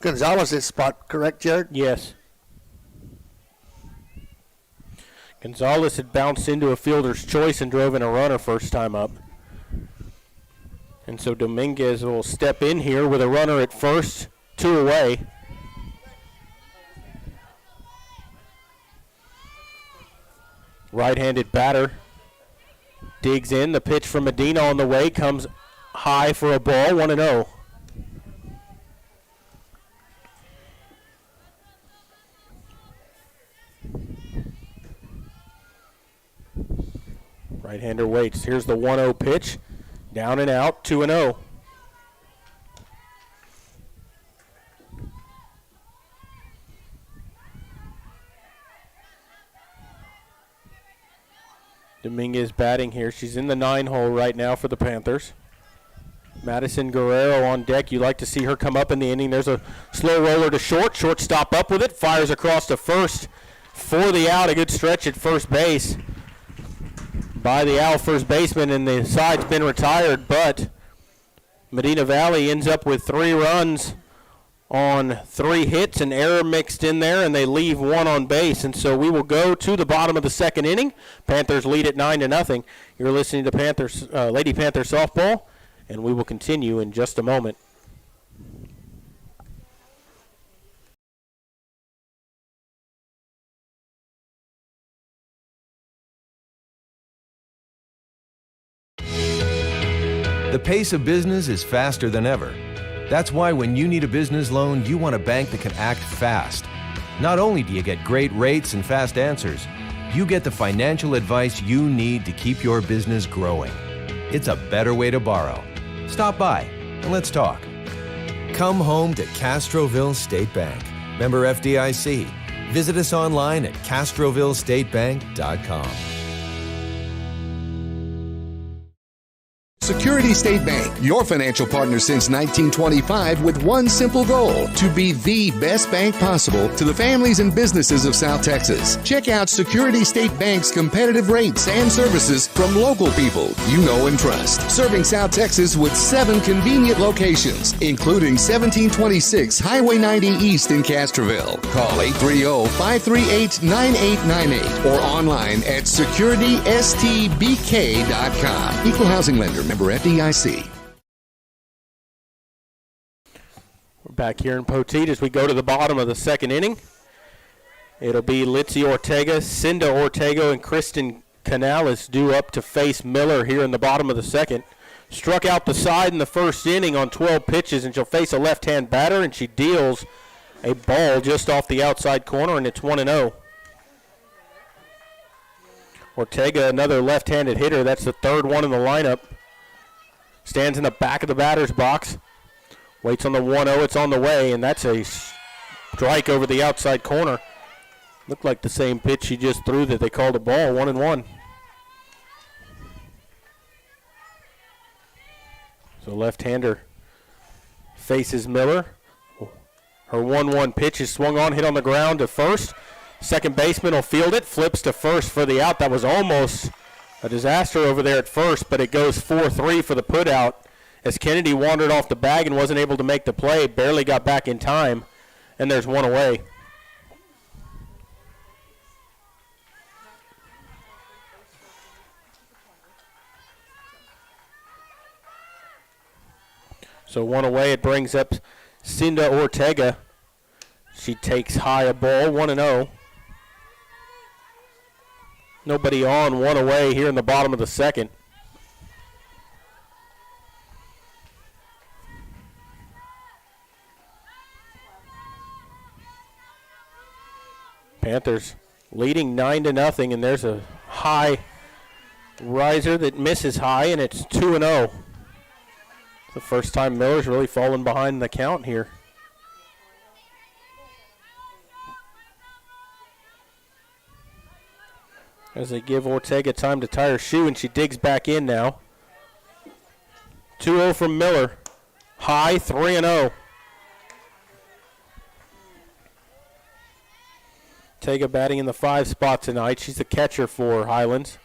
Gonzalez's spot, correct, Jared? Yes. Gonzalez had bounced into a fielder's choice and drove in a runner first time up. And so Dominguez will step in here with a runner at first, 2 away. Right-handed batter digs in. The pitch from Medina on the way comes high for a ball, 1-0. Right-hander waits. Here's the 1-0 pitch. Down and out, 2-0. Dominguez batting here. She's in the 9-hole right now for the Panthers. Madison Guerrero on deck. You like to see her come up in the inning. There's a slow roller to short. Shortstop up with it. Fires across to first for the out. A good stretch at first base by the Owl first baseman, and the side's been retired, but Medina Valley ends up with 3 runs on 3 hits, an error mixed in there, and they leave 1 on base. And so we will go to the bottom of the second inning. Panthers lead at 9-0. You're listening to Panthers, Lady Panther softball, and we will continue in just a moment. The pace of business is faster than ever. That's why when you need a business loan, you want a bank that can act fast. Not only do you get great rates and fast answers, you get the financial advice you need to keep your business growing. It's a better way to borrow. Stop by and let's talk. Come home to Castroville State Bank. Member FDIC. Visit us online at castrovillestatebank.com. Security State Bank, your financial partner since 1925 with one simple goal, to be the best bank possible to the families and businesses of South Texas. Check out Security State Bank's competitive rates and services from local people you know and trust. Serving South Texas with 7 convenient locations, including 1726 Highway 90 East in Castroville. Call 830-538-9898 or online at securitystbk.com. Equal housing lender. Member FDIC. We're back here in Poteet as we go to the bottom of the second inning. It'll be Litzy Ortega, Cinda Ortega, and Kristen Canales due up to face Miller here in the bottom of the second. Struck out the side in the first inning on 12 pitches, and she'll face a left-hand batter, and she deals a ball just off the outside corner, and it's 1-0. Ortega, another left-handed hitter. That's the third one in the lineup. Stands in the back of the batter's box. Waits on the 1-0. It's on the way, and that's a strike over the outside corner. Looked like the same pitch she just threw that they called a ball, 1-1. So left-hander faces Miller. Her 1-1 pitch is swung on, hit on the ground to first. Second baseman will field it, flips to first for the out. That was almost a disaster over there at first, but it goes 4-3 for the put out as Kennedy wandered off the bag and wasn't able to make the play, barely got back in time, and there's one away. So one away, it brings up Cinda Ortega. She takes high a ball, 1-0. Nobody on, one away here in the bottom of the second. Panthers leading 9-0, and there's a high riser that misses high, and it's 2-0. The first time Miller's really fallen behind the count here. As they give Ortega time to tie her shoe, and she digs back in now. 2-0 from Miller. High, 3-0. Ortega batting in the 5 spot tonight. She's the catcher for Highlands.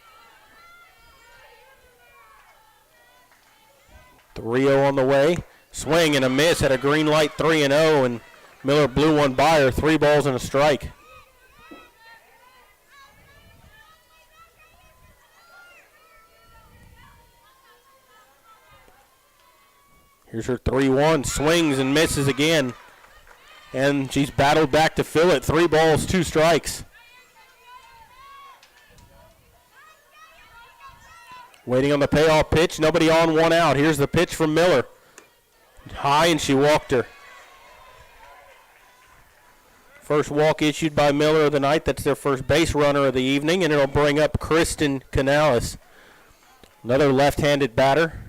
3-0 on the way. Swing and a miss at a green light, 3-0, and Miller blew one by her. 3 balls and a strike. Here's her 3-1, swings and misses again. And she's battled back to fill it. 3 balls, 2 strikes. Waiting on the payoff pitch, nobody on, 1 out. Here's the pitch from Miller. High, and she walked her. First walk issued by Miller of the night. That's their first base runner of the evening, and it'll bring up Kristen Canales. Another left-handed batter.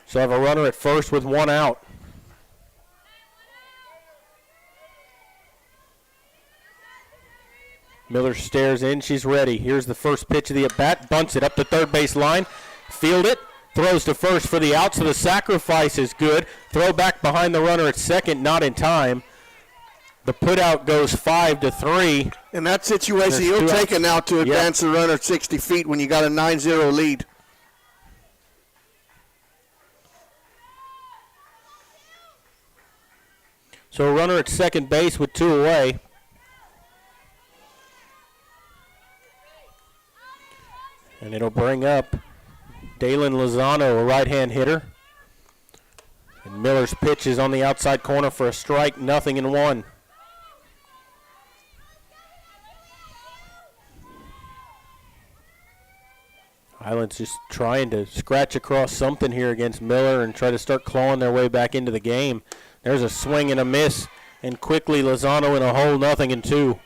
She'll have a runner at first with 1 out. Miller stares in. She's ready. Here's the first pitch of the at-bat. Bunts it up the third base line. Field it. Throws to first for the out, so the sacrifice is good. Throw back behind the runner at second, not in time. The put-out goes 5-3. In that situation, you'll take it now to advance the runner 60 feet when you got a 9-0 lead. So a runner at second base with 2 away. And it'll bring up Dalen Lozano, a right-hand hitter. And Miller's pitch is on the outside corner for a strike, 0-1. Highlands just trying to scratch across something here against Miller and try to start clawing their way back into the game. There's a swing and a miss, and quickly Lozano in a hole, 0-2.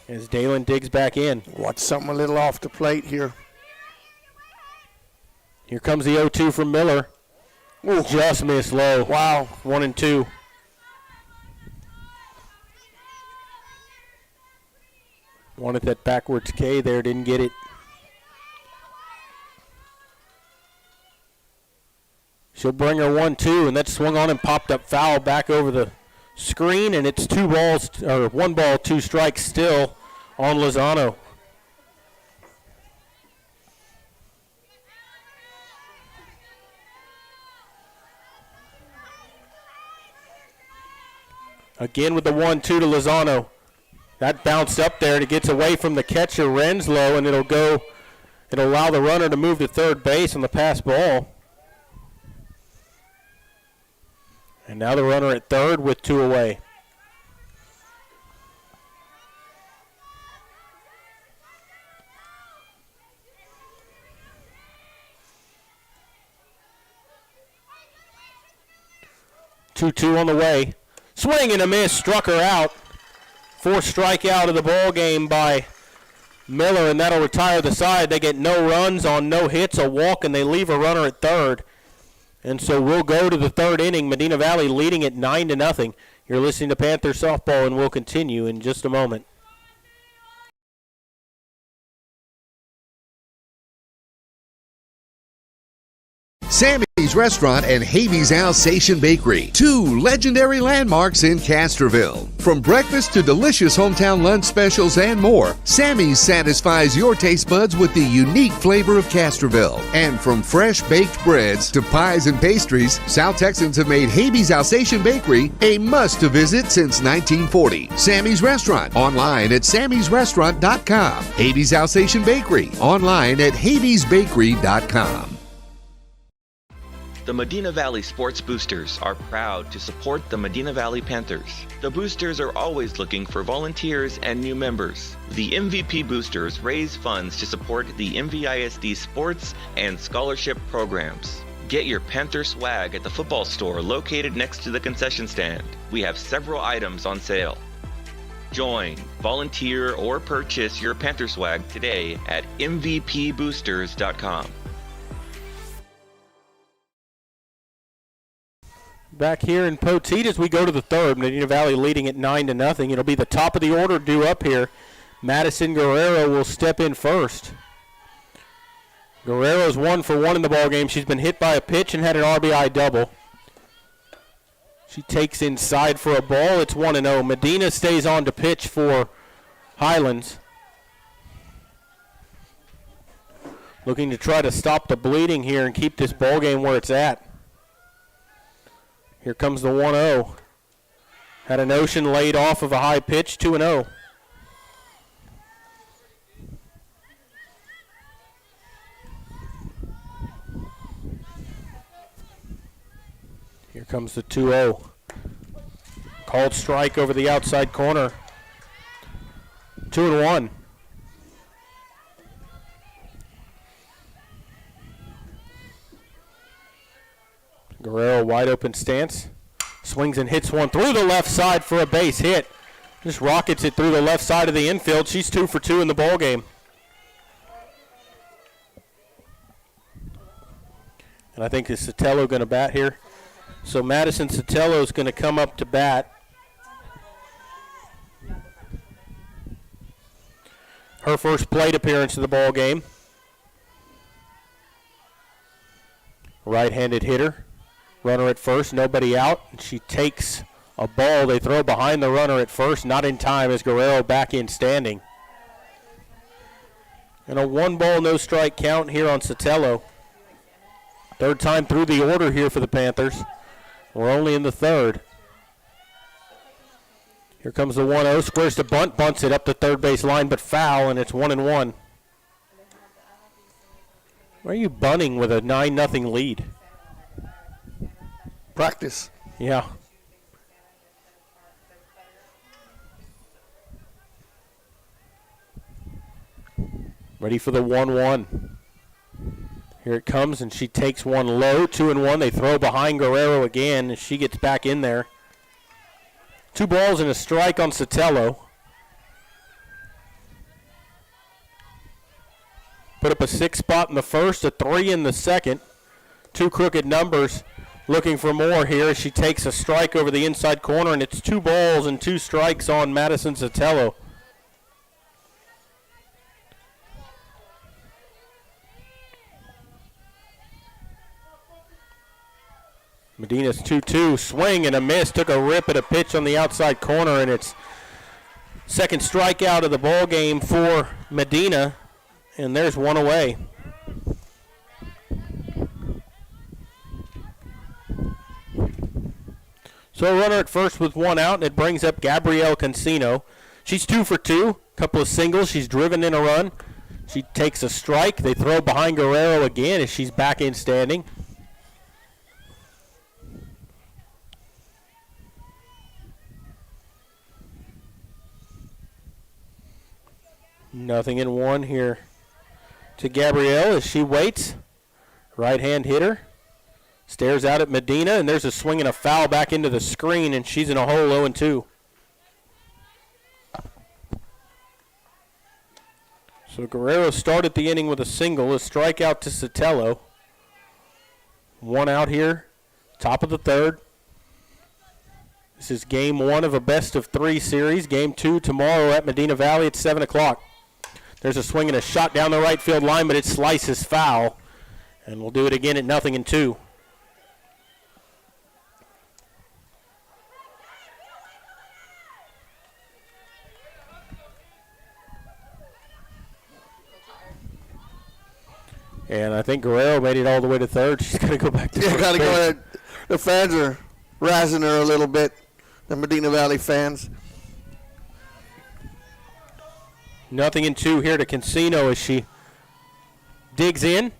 As Dalen digs back in. Watch something a little off the plate here. Here comes the 0-2 from Miller. Ooh. Just missed low. Wow. Wanted that backwards K there, didn't get it. She'll bring her 1-2, and that swung on and popped up foul back over the screen, and it's 1 ball, 2 strikes still on Lozano. Again with the 1-2 to Lozano. That bounced up there and it gets away from the catcher, Renslow, and it'll allow the runner to move to third base on the pass ball. And now the runner at third with 2 away. Two on the way. Swing and a miss, struck her out. 4th strikeout of the ball game by Miller, and that'll retire the side. They get no runs on no hits, a walk, and they leave a runner at third. And so we'll go to the 3rd inning. Medina Valley leading at 9-0. You're listening to Panther Softball, and we'll continue in just a moment. Sammy's Restaurant and Havey's Alsatian Bakery, 2 legendary landmarks in Castroville. From breakfast to delicious hometown lunch specials and more, Sammy's satisfies your taste buds with the unique flavor of Castroville. And from fresh baked breads to pies and pastries, South Texans have made Havey's Alsatian Bakery a must-to-visit since 1940. Sammy's Restaurant, online at sammysrestaurant.com. Havey's Alsatian Bakery, online at haveysbakery.com. The Medina Valley Sports Boosters are proud to support the Medina Valley Panthers. The Boosters are always looking for volunteers and new members. The MVP Boosters raise funds to support the MVISD sports and scholarship programs. Get your Panther swag at the football store located next to the concession stand. We have several items on sale. Join, volunteer, or purchase your Panther swag today at mvpboosters.com. Back here in Poteet as we go to the 3rd. Medina Valley leading at 9-0. It'll be the top of the order due up here. Madison Guerrero will step in first. Guerrero's 1 for 1 in the ballgame. She's been hit by a pitch and had an RBI double. She takes inside for a ball. It's 1-0. Medina stays on to pitch for Highlands. Looking to try to stop the bleeding here and keep this ballgame where it's at. Here comes the 1-0. Had a notion laid off of a high pitch, 2-0. Here comes the 2-0. Called strike over the outside corner. 2-1. Guerrero wide open stance. Swings and hits one through the left side for a base hit. Just rockets it through the left side of the infield. She's 2 for 2 in the ballgame. And I think is Sotelo going to bat here. So Madison Sotelo is going to come up to bat. Her first plate appearance of the ballgame. Right-handed hitter. Runner at first, nobody out. She takes a ball. They throw behind the runner at first, not in time as Guerrero back in standing. And a 1 ball, no strike count here on Sotelo. 3rd time through the order here for the Panthers. We're only in the 3rd. Here comes the 1-0, squares to bunt, bunts it up the third base line, but foul, and it's 1-1. Why are you bunting with a 9-0 lead? Practice. Yeah. Ready for the 1-1. Here it comes, and she takes one low, 2-1. They throw behind Guerrero again, and she gets back in there. 2 balls and a strike on Sotelo. Put up a 6 spot in the first, a 3 in the second. 2 crooked numbers. Looking for more here as she takes a strike over the inside corner, and it's 2 balls and 2 strikes on Madison Sotelo. Medina's 2-2, swing and a miss, took a rip at a pitch on the outside corner, and it's second strikeout of the ball game for Medina, and there's one away. So a runner at first with one out, and it brings up Gabrielle Cancino. She's 2 for 2, couple of singles. She's driven in a run. She takes a strike. They throw behind Guerrero again as she's back in standing. Nothing in one here to Gabrielle as she waits. Right-hand hitter. Stares out at Medina, and there's a swing and a foul back into the screen, and she's in a hole 0-2. So Guerrero started the inning with a single, a strikeout to Sotelo. One out here, top of the third. This is game 1 of a best-of-3 series. Game 2 tomorrow at Medina Valley at 7 o'clock. There's a swing and a shot down the right field line, but it slices foul. And we'll do it again at 0-2. And I think Guerrero made it all the way to third. She's got to go back to first got to base. go ahead. The fans are razzing her a little bit, the Medina Valley fans. 0-2 here to Cancino as she digs in.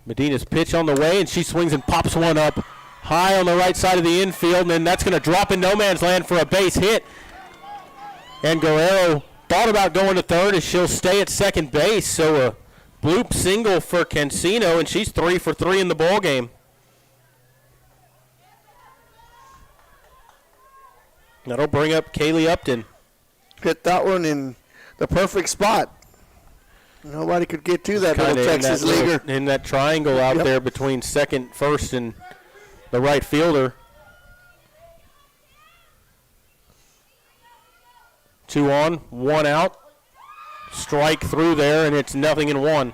Medina's pitch on the way, and she swings and pops one up high on the right side of the infield, and then that's going to drop in no man's land for a base hit. And Guerrero thought about going to third as she'll stay at second base, so a bloop single for Cancino, and she's 3 for 3 in the ball game. That'll bring up Kaylee Upton. Hit that one in the perfect spot. Nobody could get to that little Texas leaguer. In that triangle out there between second, first, and the right fielder. 2 on, 1 out. Strike through there, and it's 0-1.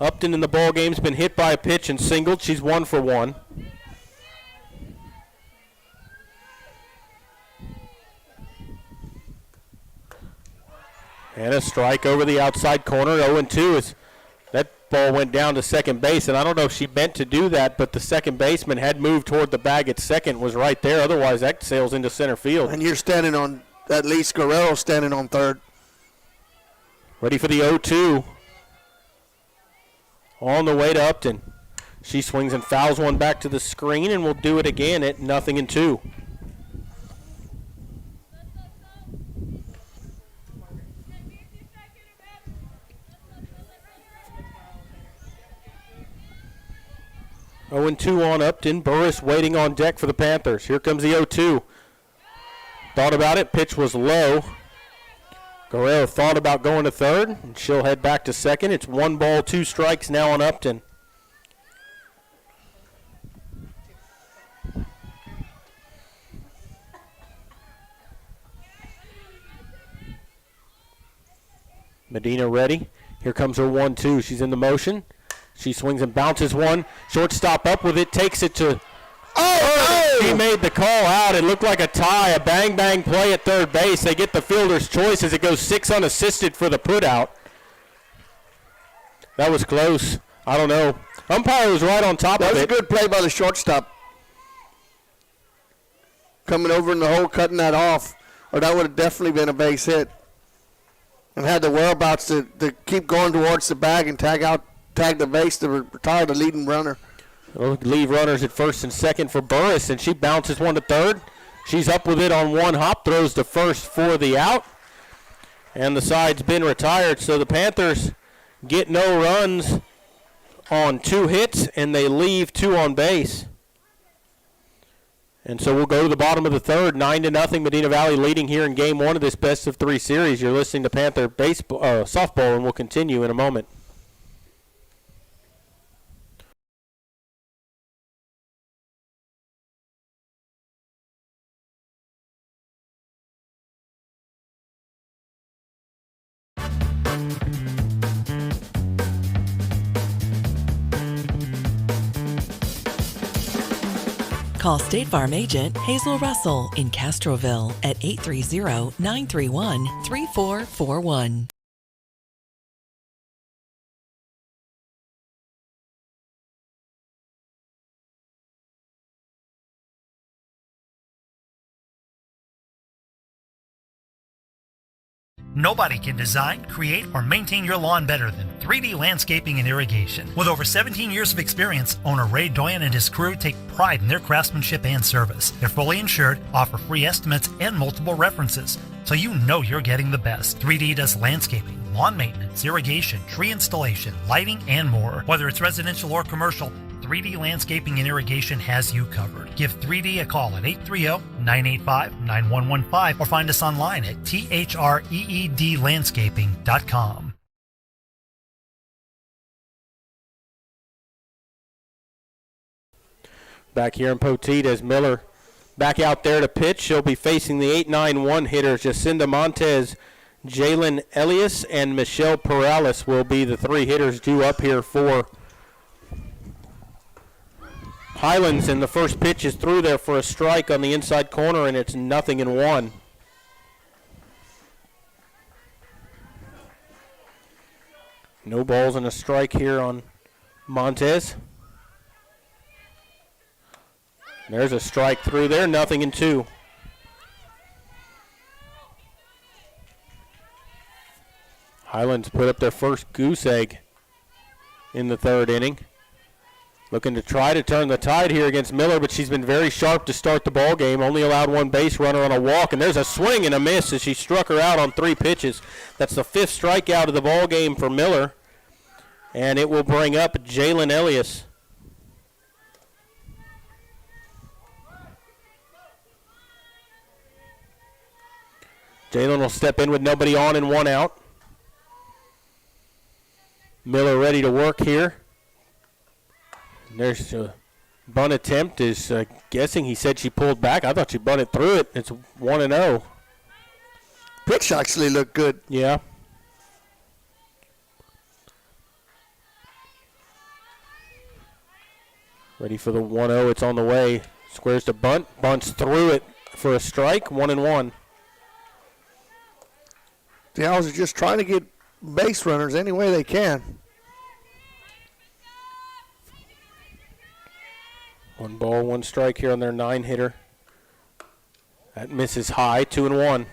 Upton in the ball game's been hit by a pitch and singled. She's 1 for 1. And a strike over the outside corner. 0-2 as that ball went down to second base. And I don't know if she meant to do that, but the second baseman had moved toward the bag at second, was right there. Otherwise, that sails into center field. And you're standing on, at least Guerrero standing on third. Ready for the 0-2. On the way to Upton. She swings and fouls one back to the screen, and we'll do it again at 0-2. Oh, and 2 on Upton. Burris waiting on deck for the Panthers. Here comes the 0-2. Thought about it. Pitch was low. Guerrero thought about going to third, and she'll head back to second. It's 1 ball, 2 strikes now on Upton. Medina ready. Here comes her 1-2. She's in the motion. She swings and bounces one. Shortstop up with it, takes it to. Oh! He made the call out. It looked like a tie, a bang-bang play at third base. They get the fielder's choice as it goes 6 unassisted for the putout. That was close. I don't know. Umpire was right on top of it. That was a good play by the shortstop. Coming over in the hole, cutting that off, or that would have definitely been a base hit. And had the whereabouts to keep going towards the bag and tag the base to retire the leading runner. They'll leave runners at first and second for Burris, and she bounces one to third. She's up with it on one hop, throws to first for the out. And the side's been retired, so the Panthers get no runs on 2 hits, and they leave 2 on base. And so we'll go to the bottom of the third, 9-0. Medina Valley leading here in game 1 of this best-of-3 series. You're listening to Panther softball, and we'll continue in a moment. Call State Farm agent Hazel Russell in Castroville at 830-931-3441. Nobody can design, create, or maintain your lawn better than 3D Landscaping and Irrigation. With over 17 years of experience, owner Ray Doyen and his crew take pride in their craftsmanship and service. They're fully insured, offer free estimates, and multiple references, so you know you're getting the best. 3D does landscaping, lawn maintenance, irrigation, tree installation, lighting, and more. Whether it's residential or commercial, 3D Landscaping and Irrigation has you covered. Give 3D a call at 830-985-9115 or find us online at threedlandscaping.com. Back here in Poteet as Miller back out there to pitch. She'll be facing the 8-9-1 hitters. Jacinda Montez, Jalen Elias, and Michelle Perales will be the three hitters due up here for Highlands, and the first pitch is through there for a strike on the inside corner, and it's 0-1. No balls and a strike here on Montez. There's a strike through there, 0-2. Highlands put up their first goose egg in the third inning. Looking to try to turn the tide here against Miller, but she's been very sharp to start the ball game. Only allowed one base runner on a walk, and there's a swing and a miss as she struck her out on 3 pitches. That's the 5th strikeout of the ball game for Miller, and it will bring up Jalen Elias. Jalen will step in with nobody on and 1 out. Miller ready to work here. There's a bunt attempt. Is guessing he said she pulled back. I thought she bunted through it. It's 1-0. Pitch actually looked good. Yeah. Ready for the 1-0. It's on the way. Squares to bunt. Bunts through it for a strike. 1-1. The Owls are just trying to get base runners any way they can. 1 ball, 1 strike here on their 9-hitter. That misses high, 2-1.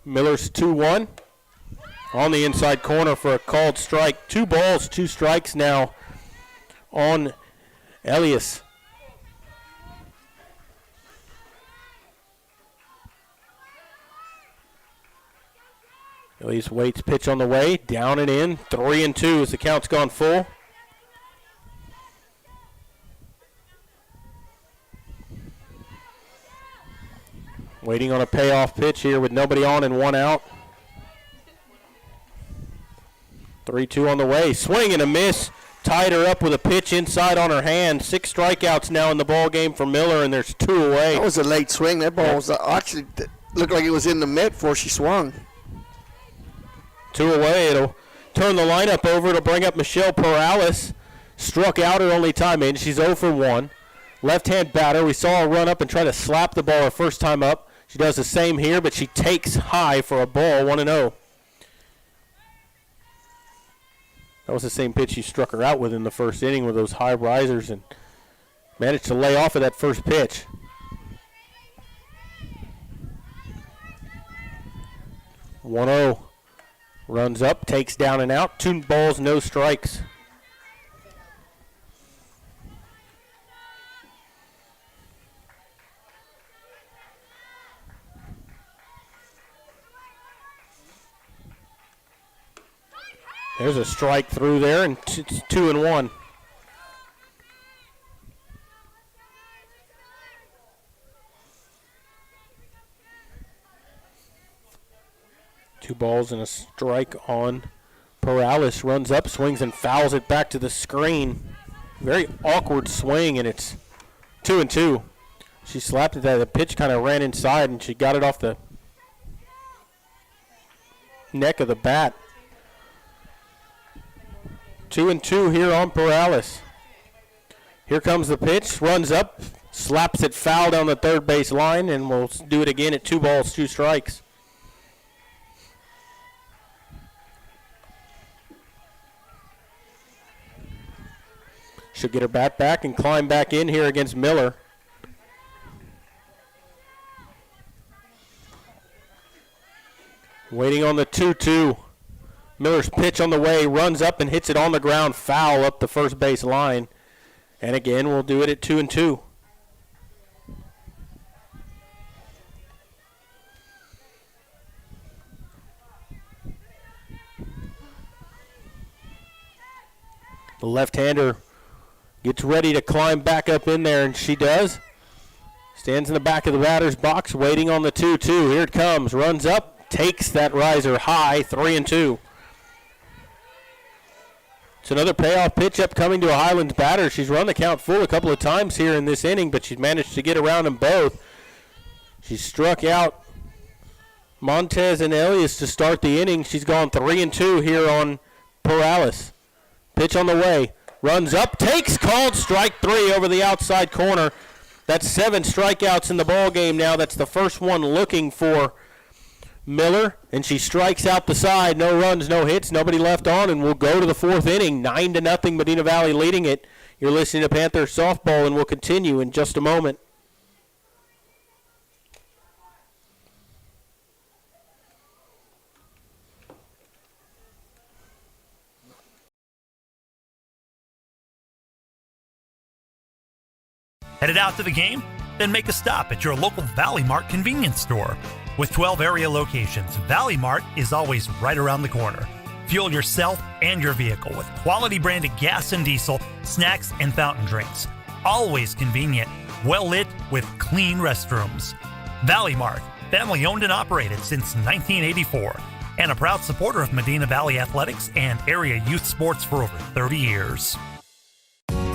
Miller's 2-1 on the inside corner for a called strike. 2 balls, 2 strikes now on Elias. Elias waits, pitch on the way, down and in, 3-2 as the count's gone full. Waiting on a payoff pitch here with nobody on and 1 out. 3-2 on the way, swing and a miss. Tied her up with a pitch inside on her hand. 6 strikeouts now in the ball game for Miller, and there's 2 away. That was a late swing. That ball was actually looked like it was in the mitt before she swung. 2 away. It'll turn the lineup over. It'll bring up Michelle Perales. Struck out her only time in. She's 0 for 1. Left-hand batter. We saw her run up and try to slap the ball her first time up. She does the same here, but she takes high for a ball, 1-0. That was the same pitch she struck her out with in the first inning with those high risers and managed to lay off of that first pitch. 1-0. Runs up, takes down and out. 2 balls, no strikes. There's a strike through there, and it's 2-1. Two balls and a strike on Perales. Runs up, swings, and fouls it back to the screen. Very awkward swing, and it's 2-2. She slapped it. The pitch kind of ran inside, and she got it off the neck of the bat. 2-2 here on Perales. Here comes the pitch, runs up, slaps it foul down the third base line, and we'll do it again at 2 balls, 2 strikes. She'll get her bat back and climb back in here against Miller. Waiting on the 2-2. Miller's pitch on the way, runs up and hits it on the ground, foul up the first base line. And again, we'll do it at 2-2. The left-hander gets ready to climb back up in there, and she does. Stands in the back of the batter's box, waiting on the 2-2. Here it comes, runs up, takes that riser high, 3-2. It's another payoff pitch up coming to a Highlands batter. She's run the count full a couple of times here in this inning, but she's managed to get around them both. She struck out Montez and Elias to start the inning. She's gone 3-2 here on Perales. Pitch on the way. Runs up, takes, called, strike 3 over the outside corner. That's 7 strikeouts in the ball game now. That's the first one looking for Miller, and she strikes out the side. No runs, no hits, nobody left on, and we'll go to the 4th inning. 9-0, Medina Valley leading it. You're listening to Panther Softball, and we'll continue in just a moment. Headed out to the game? Then make a stop at your local Valley Mart convenience store. With 12 area locations, Valley Mart is always right around the corner. Fuel yourself and your vehicle with quality branded gas and diesel, snacks, and fountain drinks. Always convenient, well lit with clean restrooms. Valley Mart, family owned and operated since 1984, and a proud supporter of Medina Valley athletics and area youth sports for over 30 years.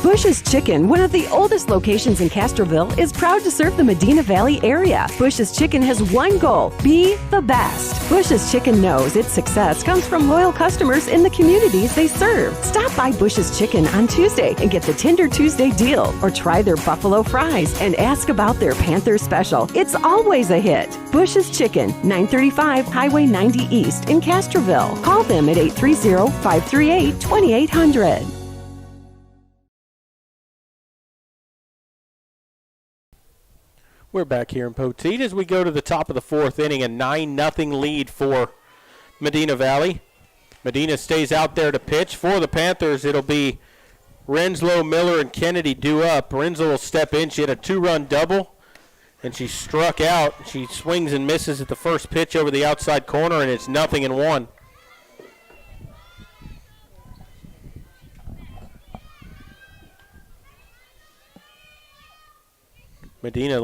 Bush's Chicken, one of the oldest locations in Castroville, is proud to serve the Medina Valley area. Bush's Chicken has one goal: be the best. Bush's Chicken knows its success comes from loyal customers in the communities they serve. Stop by Bush's Chicken on Tuesday and get the Tender Tuesday deal, or try their buffalo fries and ask about their Panther special. It's always a hit. Bush's Chicken, 935 Highway 90 East in Castroville. Call them at 830-538-2800. We're back here in Poteet as we go to the top of the 4th inning, a 9-0 lead for Medina Valley. Medina stays out there to pitch. For the Panthers, it'll be Renslow, Miller, and Kennedy due up. Renslow will step in. She had a 2-run double, and she struck out. She swings and misses at the first pitch over the outside corner, and it's 0-1. Medina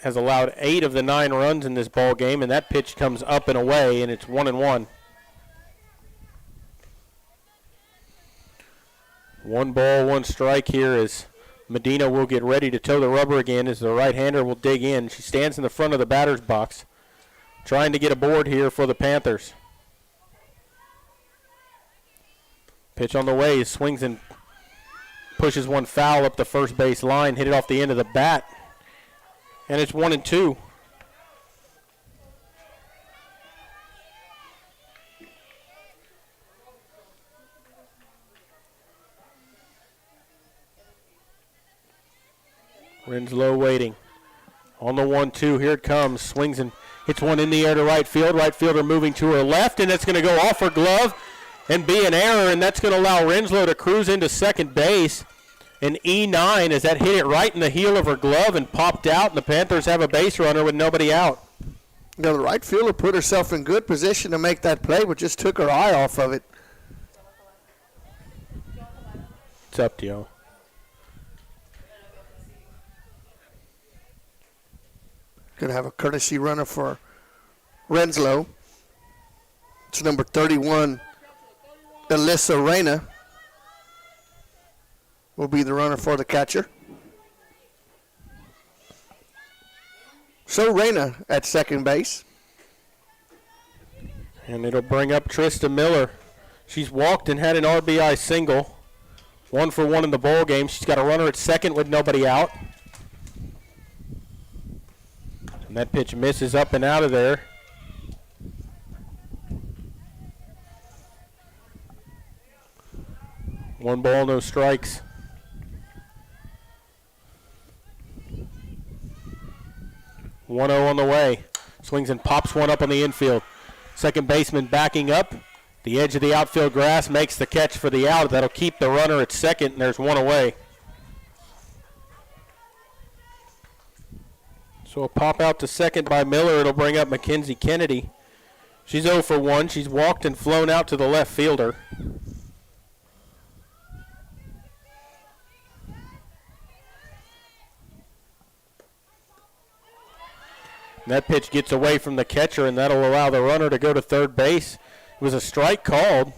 has allowed 8 of the 9 runs in this ball game, and that pitch comes up and away, and it's 1-1. 1 ball, 1 strike here as Medina will get ready to toe the rubber again as the right-hander will dig in. She stands in the front of the batter's box, trying to get a board here for the Panthers. Pitch on the way, swings and pushes one foul up the first base line, hit it off the end of the bat. And it's 1-2. Renslow waiting. On the 1-2, here it comes. Swings and hits one in the air to right field. Right fielder moving to her left, and it's going to go off her glove and be an error, and that's going to allow Renslow to cruise into second base. An E9 as that hit it right in the heel of her glove and popped out, and the Panthers have a base runner with nobody out. Now, the right fielder put herself in good position to make that play, but just took her eye off of it. It's up to you. Going to have a courtesy runner for Renslow. It's number 31, Alyssa Reyna. Will be the runner for the catcher. So Reyna at second base. And it'll bring up Trista Miller. She's walked and had an RBI single. 1 for 1 in the ball game. She's got a runner at second with nobody out. And that pitch misses up and out of there. One ball, no strikes. One 0 on the way. Swings and pops one up on the infield. Second baseman backing up. The edge of the outfield grass makes the catch for the out. That'll keep the runner at second, and there's one away. So a pop out to second by Miller. It'll bring up Mackenzie Kennedy. She's 0 for 1. She's walked and flown out to the left fielder. And that pitch gets away from the catcher, and that'll allow the runner to go to third base. It was a strike called.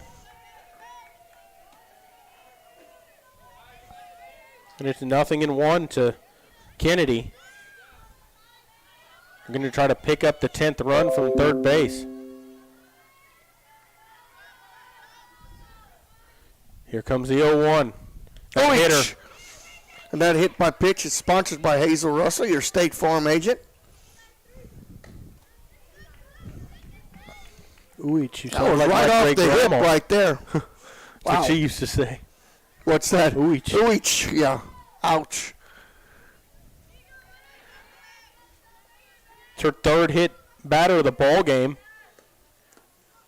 And it's 0-1 to Kennedy. We're going to try to pick up the 10th run from third base. Here comes the 0-1. Hitter. And that hit by pitch is sponsored by Hazel Russell, your State Farm agent. Ooh-eech, you that was like right off the hip right there. That's what she used to say. What's that? Ooh-eech. Ooh-eech, yeah. Ouch. It's her third hit batter of the ball game.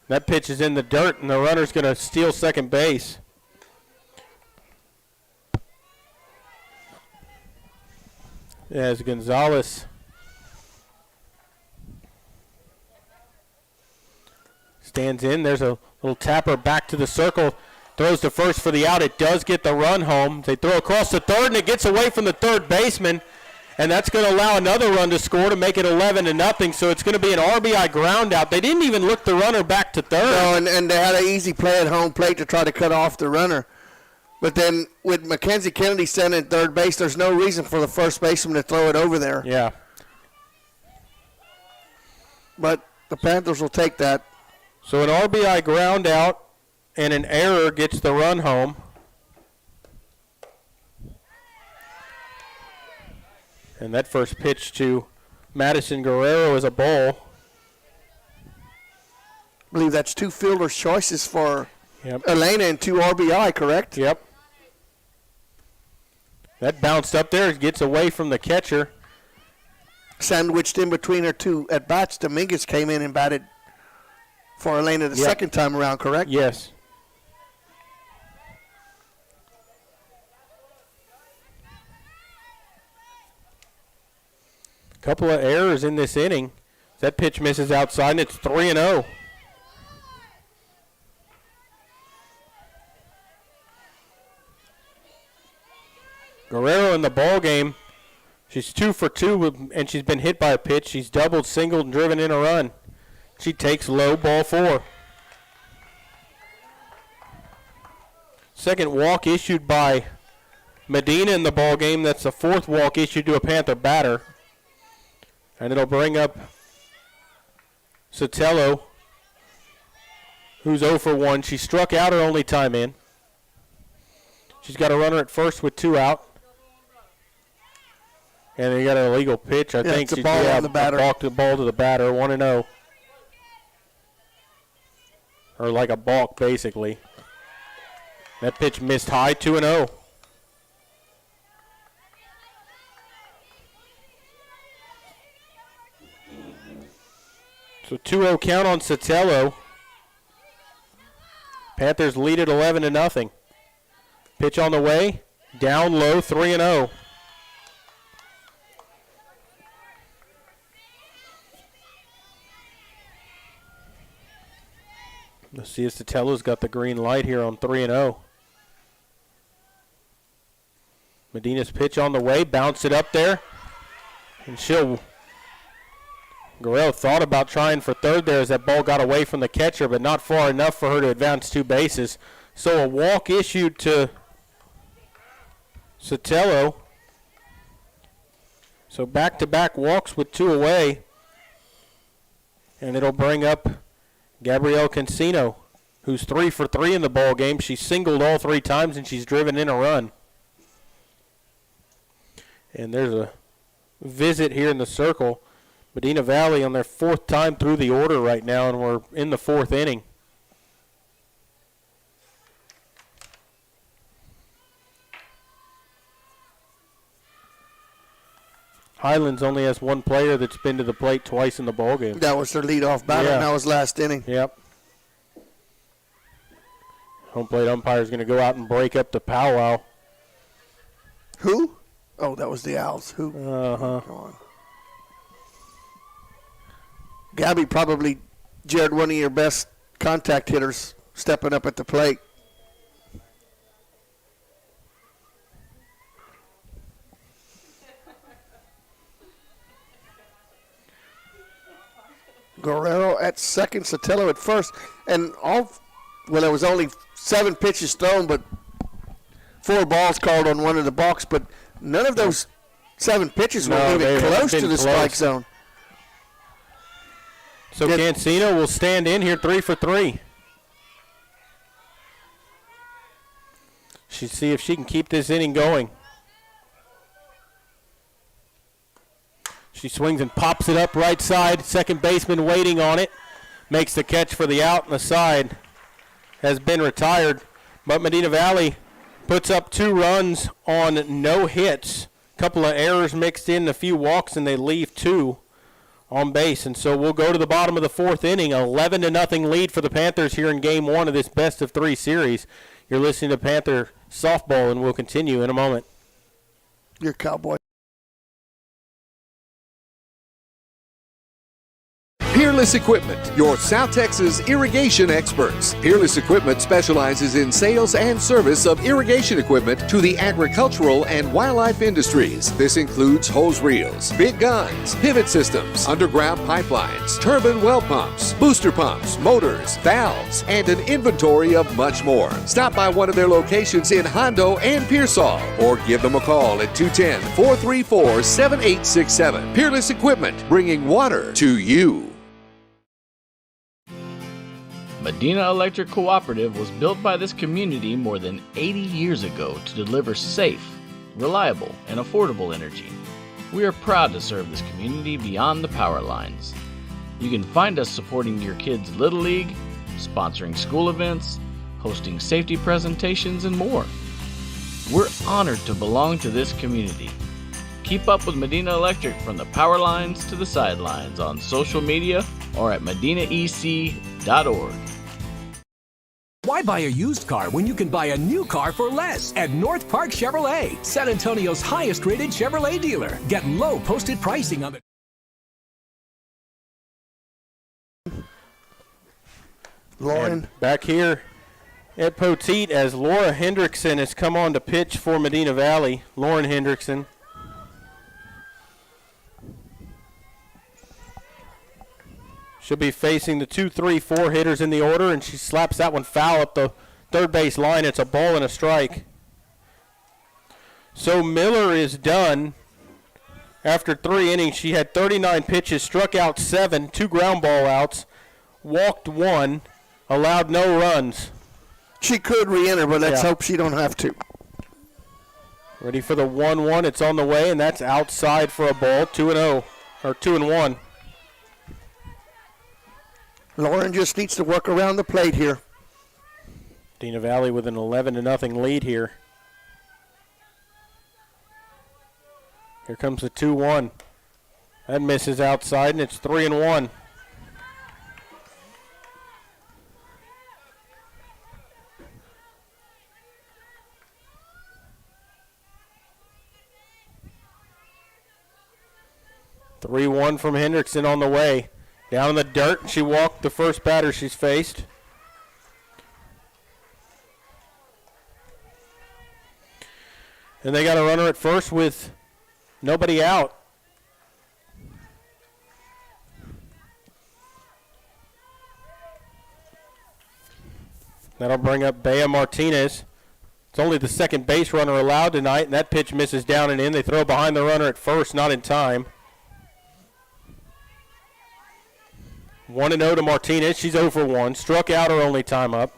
That pitch is in the dirt, and the runner's going to steal second base. As Gonzalez stands in. There's a little tapper back to the circle. Throws to first for the out. It does get the run home. They throw across the third, and it gets away from the third baseman. And that's going to allow another run to score to make it 11-0. So it's going to be an RBI ground out. They didn't even look the runner back to third. No, and they had an easy play at home plate to try to cut off the runner. But then with Mackenzie Kennedy standing at third base, there's no reason for the first baseman to throw it over there. Yeah. But the Panthers will take that. So an RBI ground out and an error gets the run home. And that first pitch to Madison Guerrero is a ball. I believe that's 2 fielder's choices for Elena and 2 RBI, correct? Yep. That bounced up there. It gets away from the catcher. Sandwiched in between her 2 at-bats, Dominguez came in and batted for Elena the second time around, correct? Yes. Couple of errors in this inning. That pitch misses outside, and it's 3-0. Guerrero in the ball game. She's 2 for 2, and she's been hit by a pitch. She's doubled, singled, and driven in a run. She takes low, ball 4. Second walk issued by Medina in the ball game. That's the 4th walk issued to a Panther batter. And it'll bring up Sotelo, who's 0 for 1. She struck out her only time in. She's got a runner at first with 2 out. And they got an illegal pitch. I think it's a ball on the batter. Balked the ball to the batter, 1-0. Or like a balk, basically. That pitch missed high, 2-0. So 2-0 count on Sotelo. Panthers lead at 11-0. Pitch on the way, down low, 3-0. Let's see if Sotelo's got the green light here on 3-0. Medina's pitch on the way, bounce it up there, and Guerrero thought about trying for third there as that ball got away from the catcher, but not far enough for her to advance 2 bases. So a walk issued to Sotelo. So back-to-back walks with 2 away. And it'll bring up Gabrielle Cancino, who's 3 for 3 in the ball game. She singled all 3 times, and she's driven in a run. And there's a visit here in the circle. Medina Valley on their 4th time through the order right now, and we're in the 4th inning. Highlands only has 1 player that's been to the plate twice in the ballgame. That was their leadoff batter, and that was last inning. Yep. Home plate umpire is going to go out and break up the powwow. Who? Oh, that was the Owls. Who? Uh-huh. Come on. Gabby, probably, Jared, one of your best contact hitters stepping up at the plate. Guerrero at second, Sotelo at first. And there was only 7 pitches thrown, but 4 balls called on one of the balks, but none of those 7 pitches were even close to the strike zone. So Cancino will stand in here 3 for 3. She'll see if she can keep this inning going. She swings and pops it up right side. Second baseman waiting on it. Makes the catch for the out, and the side has been retired. But Medina Valley puts up 2 runs on no hits. A couple of errors mixed in, a few walks, and they leave 2 on base. And so we'll go to the bottom of the 4th inning. 11-0 lead for the Panthers here in Game 1 of this best-of-3 series. You're listening to Panther Softball, and we'll continue in a moment. Your Cowboy. Peerless Equipment, your South Texas irrigation experts. Peerless Equipment specializes in sales and service of irrigation equipment to the agricultural and wildlife industries. This includes hose reels, big guns, pivot systems, underground pipelines, turbine well pumps, booster pumps, motors, valves, and an inventory of much more. Stop by one of their locations in Hondo and Pearsall, or give them a call at 210-434-7867. Peerless Equipment, bringing water to you. Medina Electric Cooperative was built by this community more than 80 years ago to deliver safe, reliable, and affordable energy. We are proud to serve this community beyond the power lines. You can find us supporting your kids' Little League, sponsoring school events, hosting safety presentations, and more. We're honored to belong to this community. Keep up with Medina Electric from the power lines to the sidelines on social media or at medinaec.org. Why buy a used car when you can buy a new car for less at North Park Chevrolet, San Antonio's highest rated Chevrolet dealer? Get low posted pricing on the Lauren. And back here at Poteet as Laura Hendrickson has come on to pitch for Medina Valley. Lauren Hendrickson. She'll be facing the 2, 3, 4 hitters in the order, and she slaps that one foul up the third base line. It's a ball and a strike. So Miller is done. After 3 innings, she had 39 pitches, struck out 7, 2 ground ball outs, walked 1, allowed no runs. She could re-enter, but let's hope she don't have to. Ready for the 1-1. It's on the way, and that's outside for a ball. 2-0, or 2-1. Lauren just needs to work around the plate here. Medina Valley with an 11-0 lead here. Here comes the 2-1. That misses outside, and it's 3-1. From Hendrickson on the way. Down in the dirt, she walked the first batter she's faced. And they got a runner at first with nobody out. That'll bring up Bea Martinez. It's only the second base runner allowed tonight, and that pitch misses down and in. They throw behind the runner at first, not in time. 1-0 to Martinez. She's 0 for 1. Struck out her only time up.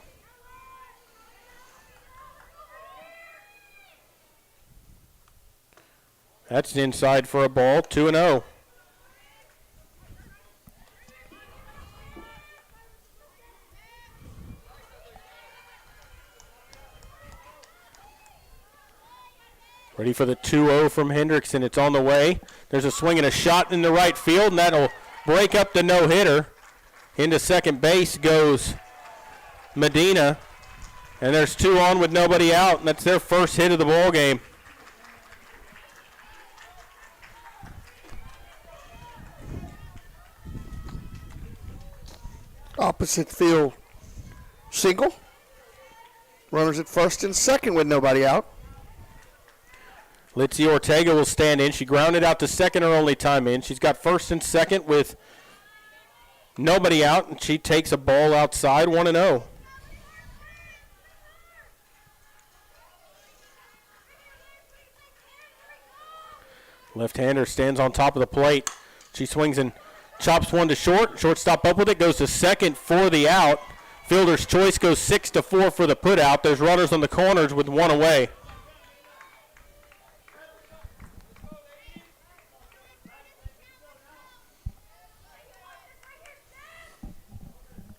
That's inside for a ball. 2-0. Ready for the 2-0 from Hendrickson. It's on the way. There's a swing and a shot in the right field, and that'll break up the no-hitter. Into second base goes Medina. And there's 2 on with nobody out, and that's their first hit of the ball game. Opposite field single. Runners at first and second with nobody out. Litzy Ortega will stand in. She grounded out to second her only time in. She's got first and second with nobody out, and she takes a ball outside, 1-0. Left-hander stands on top of the plate. She swings and chops one to short. Shortstop up with it, goes to second for the out. Fielder's choice goes 6-4 for the put out. There's runners on the corners with 1 away.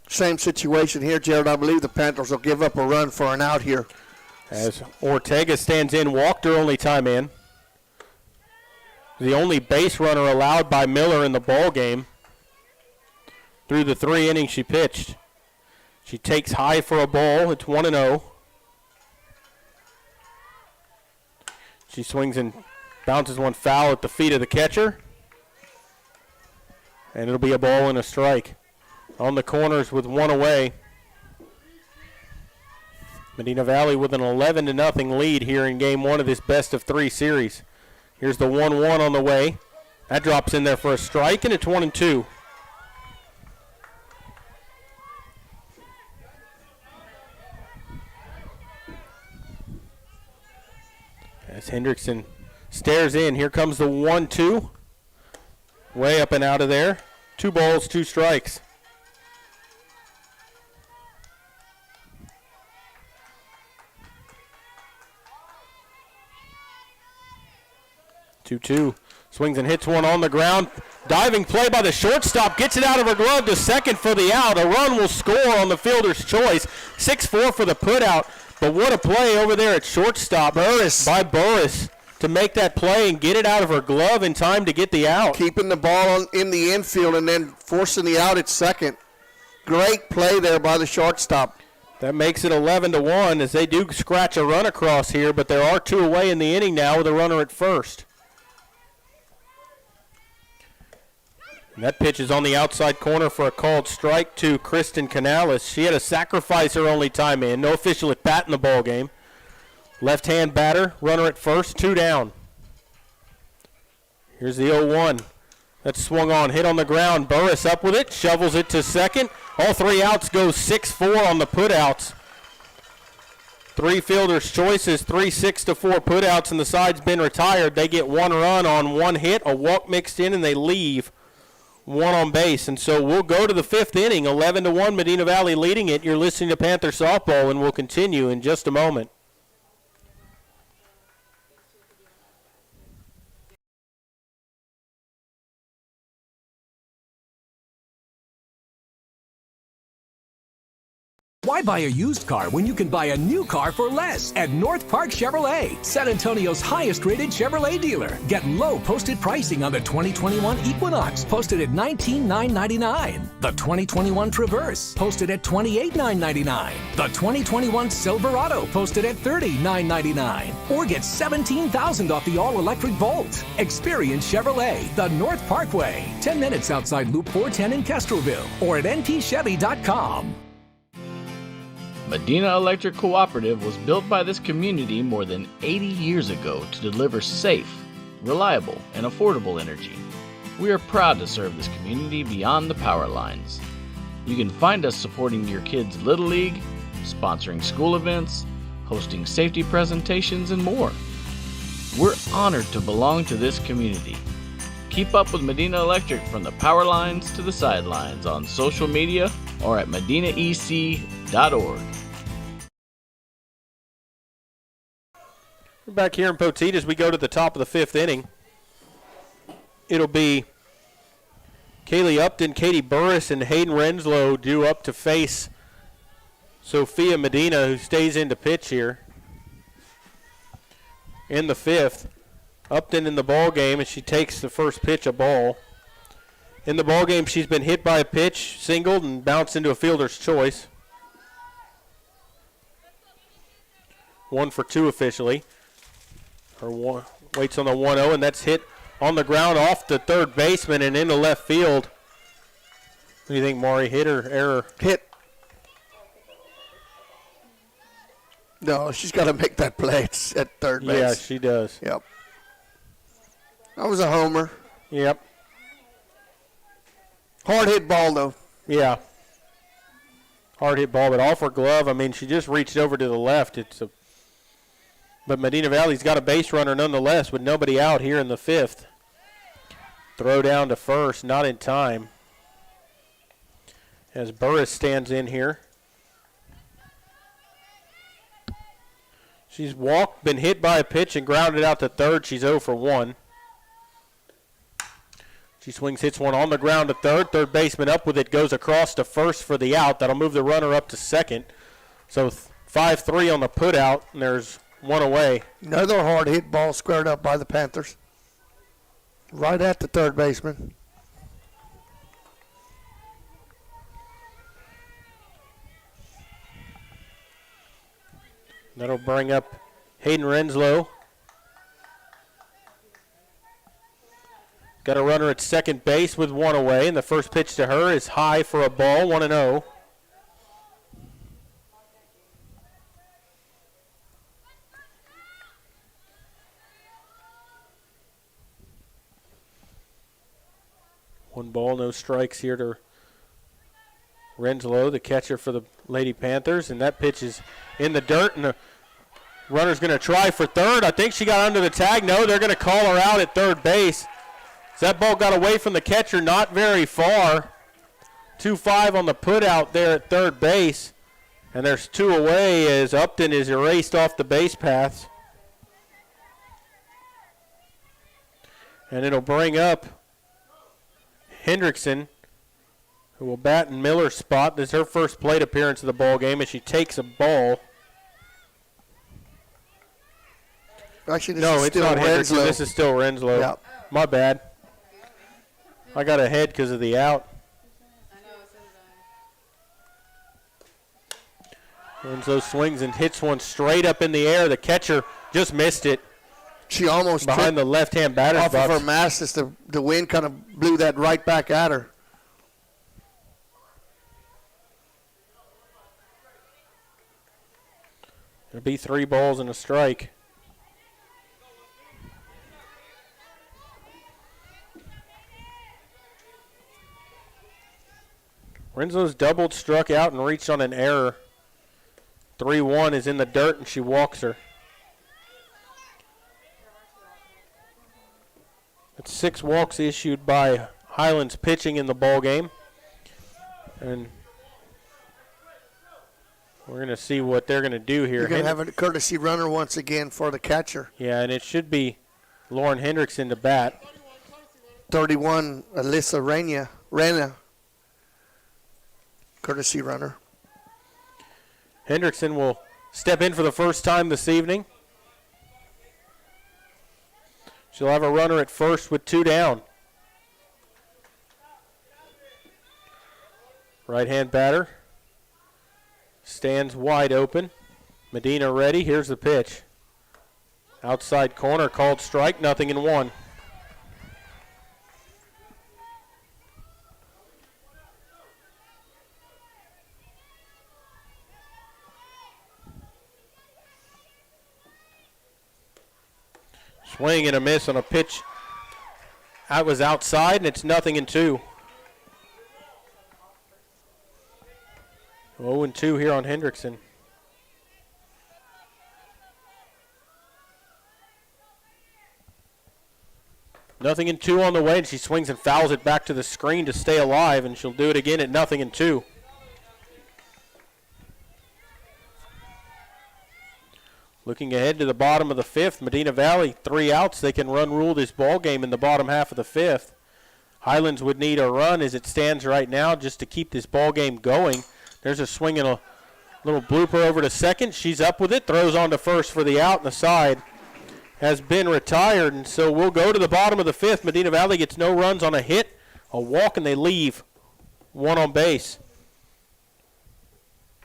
Same situation here, Jared. I believe the Panthers will give up a run for an out here. As Ortega stands in, walked her only time in. The only base runner allowed by Miller in the ball game through the 3 innings she pitched. She takes high for a ball. It's 1-0. She swings and bounces one foul at the feet of the catcher. And it'll be a ball and a strike. On the corners with 1 away. Medina Valley with an 11-0 lead here in game 1 of this best-of-3 series. Here's the 1-1 on the way. That drops in there for a strike, and it's 1-2. As Hendrickson stares in, here comes the 1-2. Way up and out of there. 2 balls, 2 strikes. 2-2. Swings and hits one on the ground. Diving play by the shortstop. Gets it out of her glove to second for the out. A run will score on the fielder's choice. 6-4 for the putout. But what a play over there at shortstop by Burris to make that play and get it out of her glove in time to get the out. Keeping the ball in the infield and then forcing the out at second. Great play there by the shortstop. That makes it 11-1 as they do scratch a run across here, but there are 2 away in the inning now with a runner at first. And that pitch is on the outside corner for a called strike to Kristen Canales. She had to sacrifice her only time in. No official at bat in the ball game. Left-hand batter, runner at first, 2 down. Here's the 0-1. That's swung on, hit on the ground. Burris up with it, shovels it to second. All 3 outs go 6-4 on the putouts. 3 fielders' choices, 3 6-4 putouts, and the side's been retired. They get 1 run on 1 hit, a walk mixed in, and they leave 1 on base. And so we'll go to the 5th inning, 11-1, Medina Valley leading it. You're listening to Panther Softball, and we'll continue in just a moment. Why buy a used car when you can buy a new car for less at North Park Chevrolet, San Antonio's highest-rated Chevrolet dealer? Get low posted pricing on the 2021 Equinox, posted at $19,999. The 2021 Traverse, posted at $28,999. The 2021 Silverado, posted at $30,999. Or get $17,000 off the all-electric Volt. Experience Chevrolet, the North Parkway, 10 minutes outside Loop 410 in Castroville, or at ntchevy.com. Medina Electric Cooperative was built by this community more than 80 years ago to deliver safe, reliable, and affordable energy. We are proud to serve this community beyond the power lines. You can find us supporting your kids' Little League, sponsoring school events, hosting safety presentations, and more. We're honored to belong to this community. Keep up with Medina Electric from the power lines to the sidelines on social media or at medinaec.org. We're back here in Poteet as we go to the top of the fifth inning. It'll be Kaylee Upton, Katie Burris, and Hayden Renslow due up to face Sophia Medina, who stays in to pitch here in the fifth. Upton in the ball game, and she takes the first pitch, a ball. In the ball game, she's been hit by a pitch, singled, and bounced into a fielder's choice. 1 for 2 officially. Waits on the 1-0, and that's hit on the ground off the third baseman and into left field. What do you think, Maury? Hit or error? Hit. No, she's got to make that play. It's at third base. Yeah, she does. Yep. That was a homer. Yep. Hard hit ball, though. Yeah. Hard hit ball, but off her glove. I mean, she just reached over to the left. But Medina Valley's got a base runner nonetheless with nobody out here in the fifth. Throw down to first, not in time. As Burris stands in here. She's been hit by a pitch and grounded out to third. She's 0 for 1. She swings, hits one on the ground to third. Third baseman up with it, goes across to first for the out. That'll move the runner up to second. So 5-3 on the put out, and there's one away. Another hard hit ball squared up by the Panthers. Right at the third baseman. That'll bring up Hayden Renslow. Got a runner at second base with one away, and the first pitch to her is high for a ball, 1-0. One ball, no strikes here to Renslow, the catcher for the Lady Panthers, and that pitch is in the dirt, and the runner's going to try for third. I think she got under the tag. No, they're going to call her out at third base. So that ball got away from the catcher, not very far. 2-5 on the put out there at third base, and there's two away as Upton is erased off the base paths. And it'll bring up Hendrickson, who will bat in Miller's spot. This is her first plate appearance of the ball game, and she takes a ball. Actually, this no, is it's still not Hendrickson. Renslow. This is still Renslow. Yep. My bad. I got ahead because of the out. Renslow swings and hits one straight up in the air. The catcher just missed it. She almost behind the left-hand batter's off box. of her mask as the wind kind of blew that right back at her. It'll be 3 balls and a strike. Renslow's doubled, struck out, and reached on an error. 3-1 is in the dirt, and she walks her. That's 6 walks issued by Highlands pitching in the ball game. And we're going to see what they're going to do here. You're going to have a courtesy runner once again for the catcher. Yeah, and it should be Lauren Hendrickson to bat. 31, Alyssa Rena. Courtesy runner. Hendrickson will step in for the first time this evening. She'll have a runner at first with 2 down. Right-hand batter stands wide open. Medina ready. Here's the pitch. Outside corner, called strike, 0-1. Swing and a miss on a pitch. That was outside, and it's 0-2. 0-2 here on Hendrickson. 0-2 on the way, and she swings and fouls it back to the screen to stay alive, and she'll do it again at 0-2. Looking ahead to the bottom of the fifth, Medina Valley, 3 outs. They can run rule this ball game in the bottom half of the fifth. Highlands would need a run as it stands right now just to keep this ball game going. There's a swing and a little blooper over to second. She's up with it, throws on to first for the out, and the side has been retired. And so we'll go to the bottom of the fifth. Medina Valley gets no runs on a hit, a walk, and they leave one on base.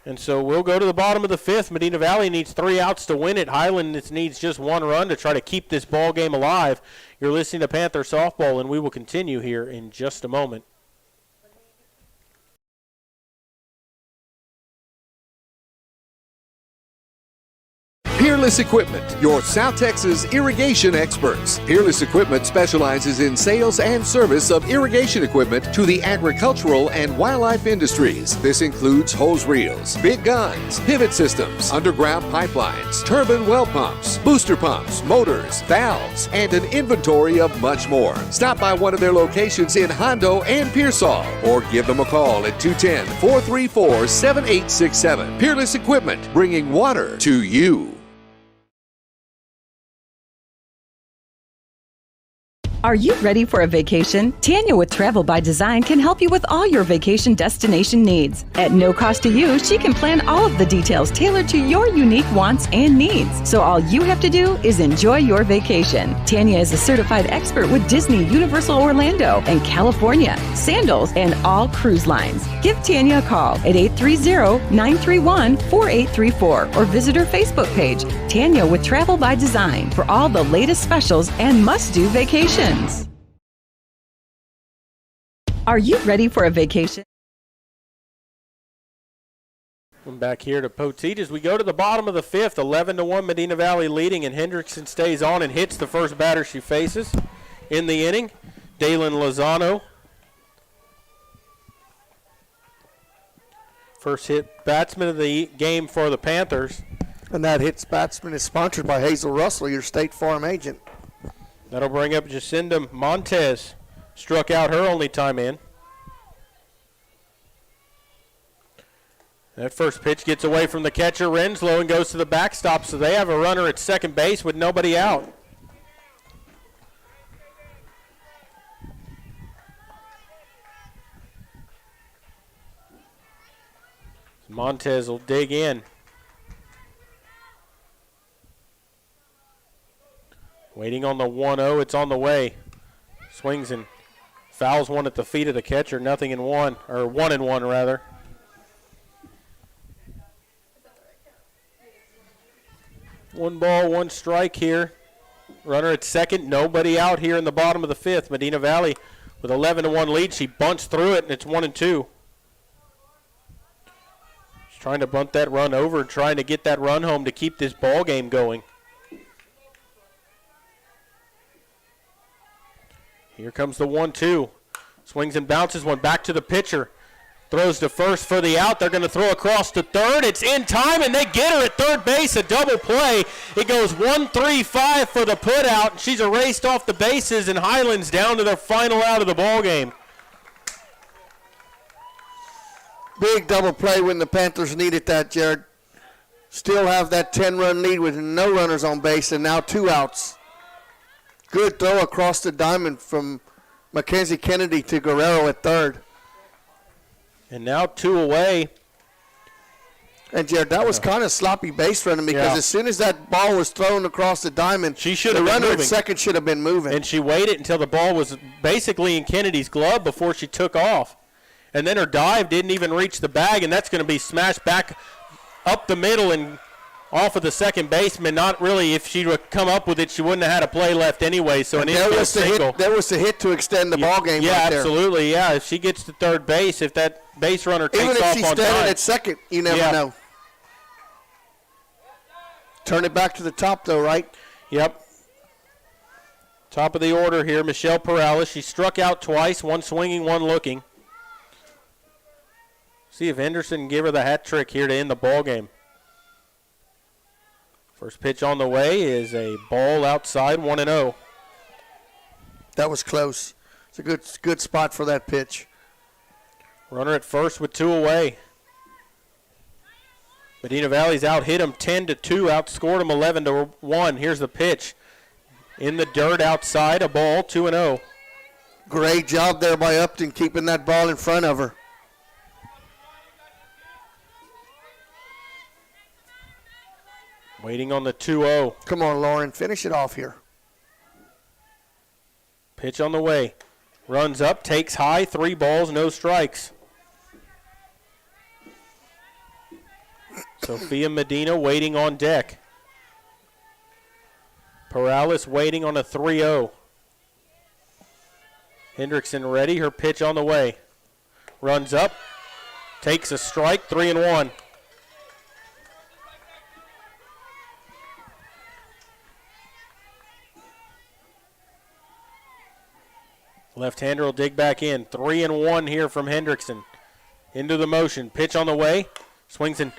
And so we'll go to the bottom of the fifth. Medina Valley needs 3 outs to win it. Highlands needs just 1 run to try to keep this ball game alive. You're listening to Panther Softball, and we will continue here in just a moment. Peerless Equipment, your South Texas irrigation experts. Peerless Equipment specializes in sales and service of irrigation equipment to the agricultural and wildlife industries. This includes hose reels, big guns, pivot systems, underground pipelines, turbine well pumps, booster pumps, motors, valves, and an inventory of much more. Stop by one of their locations in Hondo and Pearsall, or give them a call at 210-434-7867. Peerless Equipment, bringing water to you. Are you ready for a vacation? Tanya with Travel by Design can help you with all your vacation destination needs. At no cost to you, she can plan all of the details tailored to your unique wants and needs. So all you have to do is enjoy your vacation. Tanya is a certified expert with Disney, Universal Orlando, and California, Sandals, and all cruise lines. Give Tanya a call at 830-931-4834 or visit her Facebook page, Tanya with Travel by Design, for all the latest specials and must-do vacations. Are you ready for a vacation? I'm back here to Poteet as we go to the bottom of the fifth. 11-1 Medina Valley leading, and Hendrickson stays on and hits the first batter she faces in the inning, Dalen Lozano. First hit batsman of the game for the Panthers. And that hits batsman is sponsored by Hazel Russell, your State Farm agent. That'll bring up Jacinda Montez. Struck out her only time in. That first pitch gets away from the catcher, Renslow, and goes to the backstop, so they have a runner at second base with nobody out. Montez will dig in. Waiting on the 1-0. It's on the way. Swings and fouls one at the feet of the catcher. 0-1, or 1-1 rather. One ball, one strike here. Runner at second. Nobody out here in the bottom of the fifth. Medina Valley with 11-1 lead. She bunts through it, and it's 1-2. She's trying to bunt that run over, trying to get that run home to keep this ball game going. Here comes the 1-2. Swings and bounces one back to the pitcher. Throws to first for the out. They're going to throw across to third. It's in time, and they get her at third base, a double play. It goes 1-3-5 for the put out. She's erased off the bases, and Highlands down to their final out of the ball game. Big double play when the Panthers needed that, Jared. Still have that 10-run lead with no runners on base, and now 2 outs. Good throw across the diamond from Mackenzie Kennedy to Guerrero at third. And now 2 away. And, Jared, that was kind of sloppy base running because as soon as that ball was thrown across the diamond, the runner at second should have been moving. And she waited until the ball was basically in Kennedy's glove before she took off. And then her dive didn't even reach the bag, and that's going to be smashed back up the middle and off of the second baseman. Not really. If she would come up with it, she wouldn't have had a play left anyway. So an infield single. There was the hit to extend the ball game. Yeah, right absolutely. There. Yeah, if she gets to third base, if that base runner takes off on time. Even if she's standing at second, you never know. Turn it back to the top, though, right? Yep. Top of the order here, Michelle Perales. She struck out twice, one swinging, one looking. See if Henderson can give her the hat trick here to end the ball game. First pitch on the way is a ball outside, 1-0. That was close. It's a good spot for that pitch. Runner at first with 2 away. Medina Valley's out hit him 10-2, outscored him 11-1. Here's the pitch. In the dirt outside, a ball, 2-0. Great job there by Upton keeping that ball in front of her. Waiting on the 2-0. Come on, Lauren, finish it off here. Pitch on the way. Runs up, takes high, 3 balls, no strikes. Sophia Medina waiting on deck. Perales waiting on a 3-0. Hendrickson ready, her pitch on the way. Runs up, takes a strike, 3-1. Left-hander will dig back in. 3-1 here from Hendrickson. Into the motion. Pitch on the way. Swings and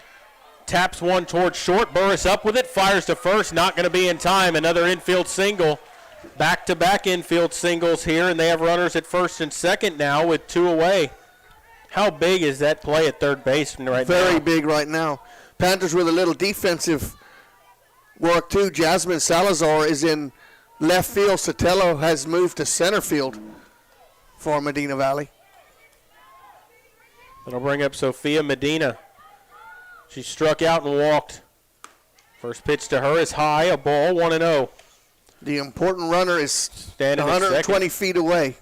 taps one towards short. Burris up with it. Fires to first. Not going to be in time. Another infield single. Back-to-back infield singles here, and they have runners at first and second now with 2 away. How big is that play at third base right now? Very big right now. Panthers with a little defensive work, too. Jasmine Salazar is in left field. Sotelo has moved to center field for Medina Valley. That'll bring up Sophia Medina. She struck out and walked. First pitch to her is high, a ball, 1-0. The important runner is standing 120 feet away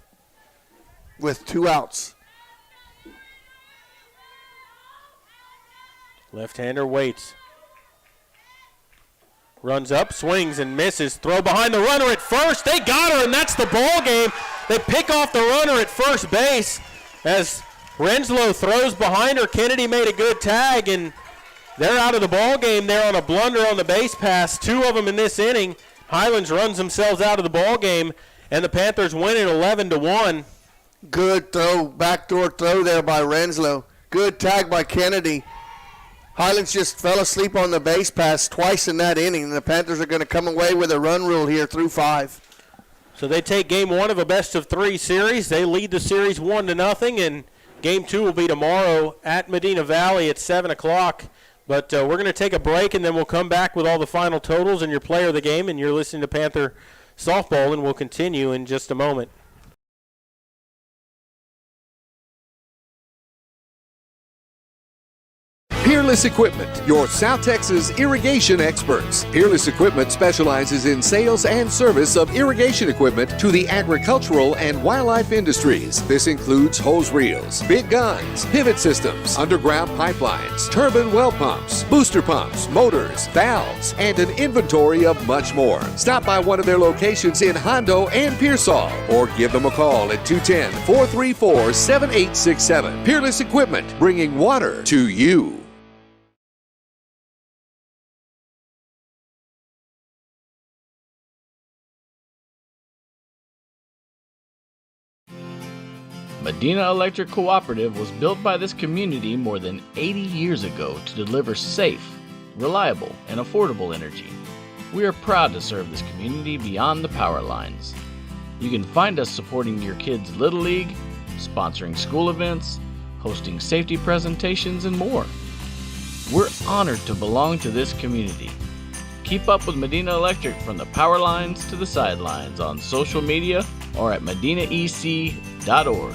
with 2 outs. Left-hander waits. Runs up, swings and misses. Throw behind the runner at first. They got her, and that's the ball game. They pick off the runner at first base as Renslow throws behind her. Kennedy made a good tag, and they're out of the ball game there on a blunder on the base pass. 2 of them in this inning. Highlands runs themselves out of the ball game, and the Panthers win it 11-1. Good throw, backdoor throw there by Renslow. Good tag by Kennedy. Highlands just fell asleep on the base pass twice in that inning, and the Panthers are going to come away with a run rule here through 5. So they take game 1 of a best-of-3 series. They lead the series 1-0, and game 2 will be tomorrow at Medina Valley at 7 o'clock. But we're going to take a break, and then we'll come back with all the final totals and your player of the game, and you're listening to Panther Softball, and we'll continue in just a moment. Peerless Equipment, your South Texas irrigation experts. Peerless Equipment specializes in sales and service of irrigation equipment to the agricultural and wildlife industries. This includes hose reels, big guns, pivot systems, underground pipelines, turbine well pumps, booster pumps, motors, valves, and an inventory of much more. Stop by one of their locations in Hondo and Pearsall, or give them a call at 210-434-7867. Peerless Equipment, bringing water to you. Medina Electric Cooperative was built by this community more than 80 years ago to deliver safe, reliable, and affordable energy. We are proud to serve this community beyond the power lines. You can find us supporting your kids' Little League, sponsoring school events, hosting safety presentations, and more. We're honored to belong to this community. Keep up with Medina Electric from the power lines to the sidelines on social media or at medinaec.org.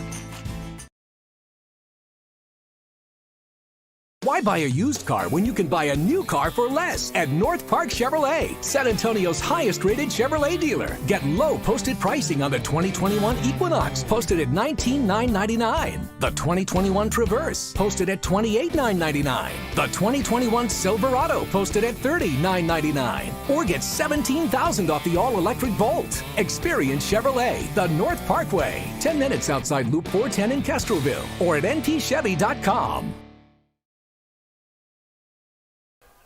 Why buy a used car when you can buy a new car for less at North Park Chevrolet, San Antonio's highest-rated Chevrolet dealer? Get low posted pricing on the 2021 Equinox, posted at $19,999. The 2021 Traverse, posted at $28,999. The 2021 Silverado, posted at $30,999. Or get $17,000 off the all-electric Volt. Experience Chevrolet, the North Parkway, 10 minutes outside Loop 410 in Castroville, or at ntchevy.com.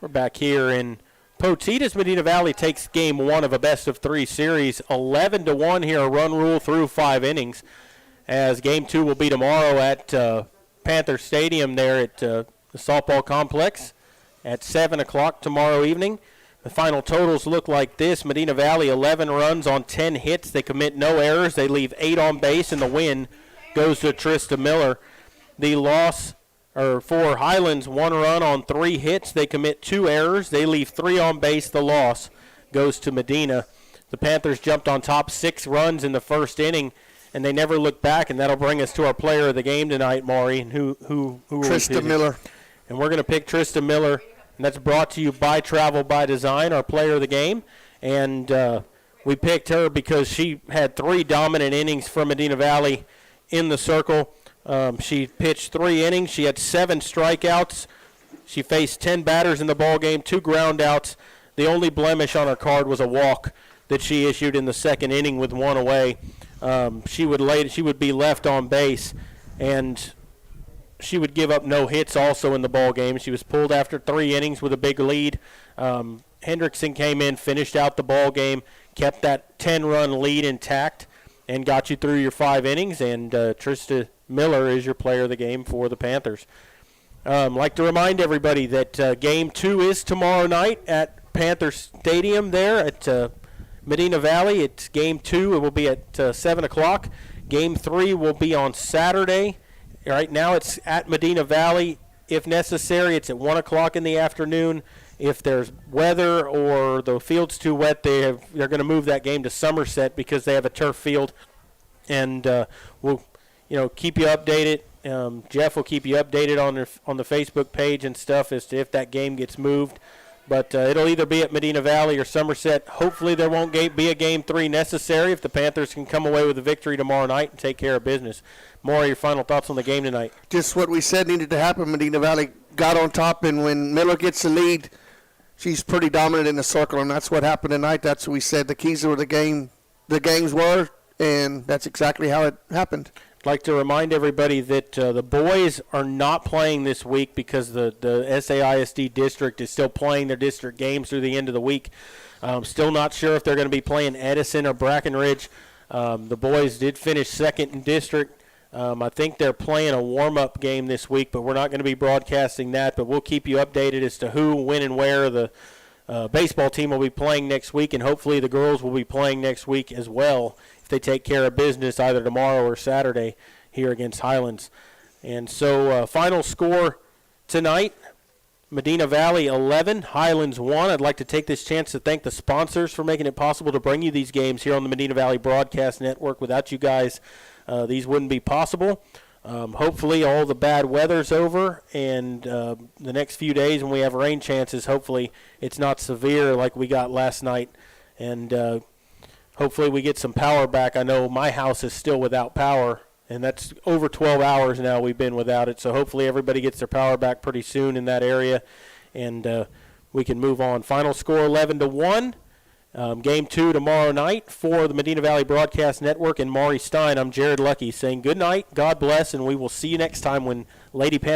We're back here in Potitas. Medina Valley takes game 1 of a best-of-3 series, 11-1 here, a run rule through 5 innings, as game 2 will be tomorrow at Panther Stadium there at the softball complex at 7 o'clock tomorrow evening. The final totals look like this. Medina Valley, 11 runs on 10 hits. They commit no errors. They leave 8 on base, and the win goes to Trista Miller. The loss for Highlands, 1 run on 3 hits. They commit 2 errors. They leave 3 on base. The loss goes to Medina. The Panthers jumped on top 6 runs in the first inning, and they never looked back, and that'll bring us to our player of the game tonight, Maury. And who Trista Miller. And we're going to pick Trista Miller, and that's brought to you by Travel by Design, our player of the game. And we picked her because she had 3 dominant innings for Medina Valley in the circle. She pitched 3 innings. She had 7 strikeouts. She faced 10 batters in the ball game, 2 ground outs. The only blemish on her card was a walk that she issued in the second inning with 1 away. She would be left on base, and she would give up no hits also in the ball game. She was pulled after 3 innings with a big lead. Hendrickson came in, finished out the ball game, kept that 10-run lead intact, and got you through your 5 innings. And Trista Miller is your player of the game for the Panthers. I'd like to remind everybody that Game 2 is tomorrow night at Panther Stadium there at Medina Valley. It's Game 2. It will be at 7 o'clock. Game 3 will be on Saturday. Right now it's at Medina Valley. If necessary, it's at 1 o'clock in the afternoon. If there's weather or the field's too wet, they're going to move that game to Somerset because they have a turf field. And we'll keep you updated. Jeff will keep you updated on the Facebook page and stuff as to if that game gets moved. But it'll either be at Medina Valley or Somerset. Hopefully there won't be a Game 3 necessary if the Panthers can come away with a victory tomorrow night and take care of business. Maury, your final thoughts on the game tonight? Just what we said needed to happen. Medina Valley got on top, and when Miller gets the lead, she's pretty dominant in the circle, and that's what happened tonight. That's what we said the keys of the games were, and that's exactly how it happened. I'd like to remind everybody that the boys are not playing this week because the SAISD district is still playing their district games through the end of the week. Still not sure if they're going to be playing Edison or Brackenridge. The boys did finish second in district. I think they're playing a warm-up game this week, but we're not going to be broadcasting that. But we'll keep you updated as to who, when, and where the baseball team will be playing next week, and hopefully the girls will be playing next week as well if they take care of business either tomorrow or Saturday here against Highlands. And so final score tonight, Medina Valley 11, Highlands 1. I'd like to take this chance to thank the sponsors for making it possible to bring you these games here on the Medina Valley Broadcast Network. Without you guys, these wouldn't be possible. Hopefully all the bad weather's over, and the next few days when we have rain chances, hopefully it's not severe like we got last night. And hopefully we get some power back. I know my house is still without power, and that's over 12 hours now we've been without it. So hopefully everybody gets their power back pretty soon in that area, and we can move on. Final score 11-1. Game 2 tomorrow night for the Medina Valley Broadcast Network and Maury Stein. I'm Jared Lucky saying good night, God bless, and we will see you next time when Lady Panther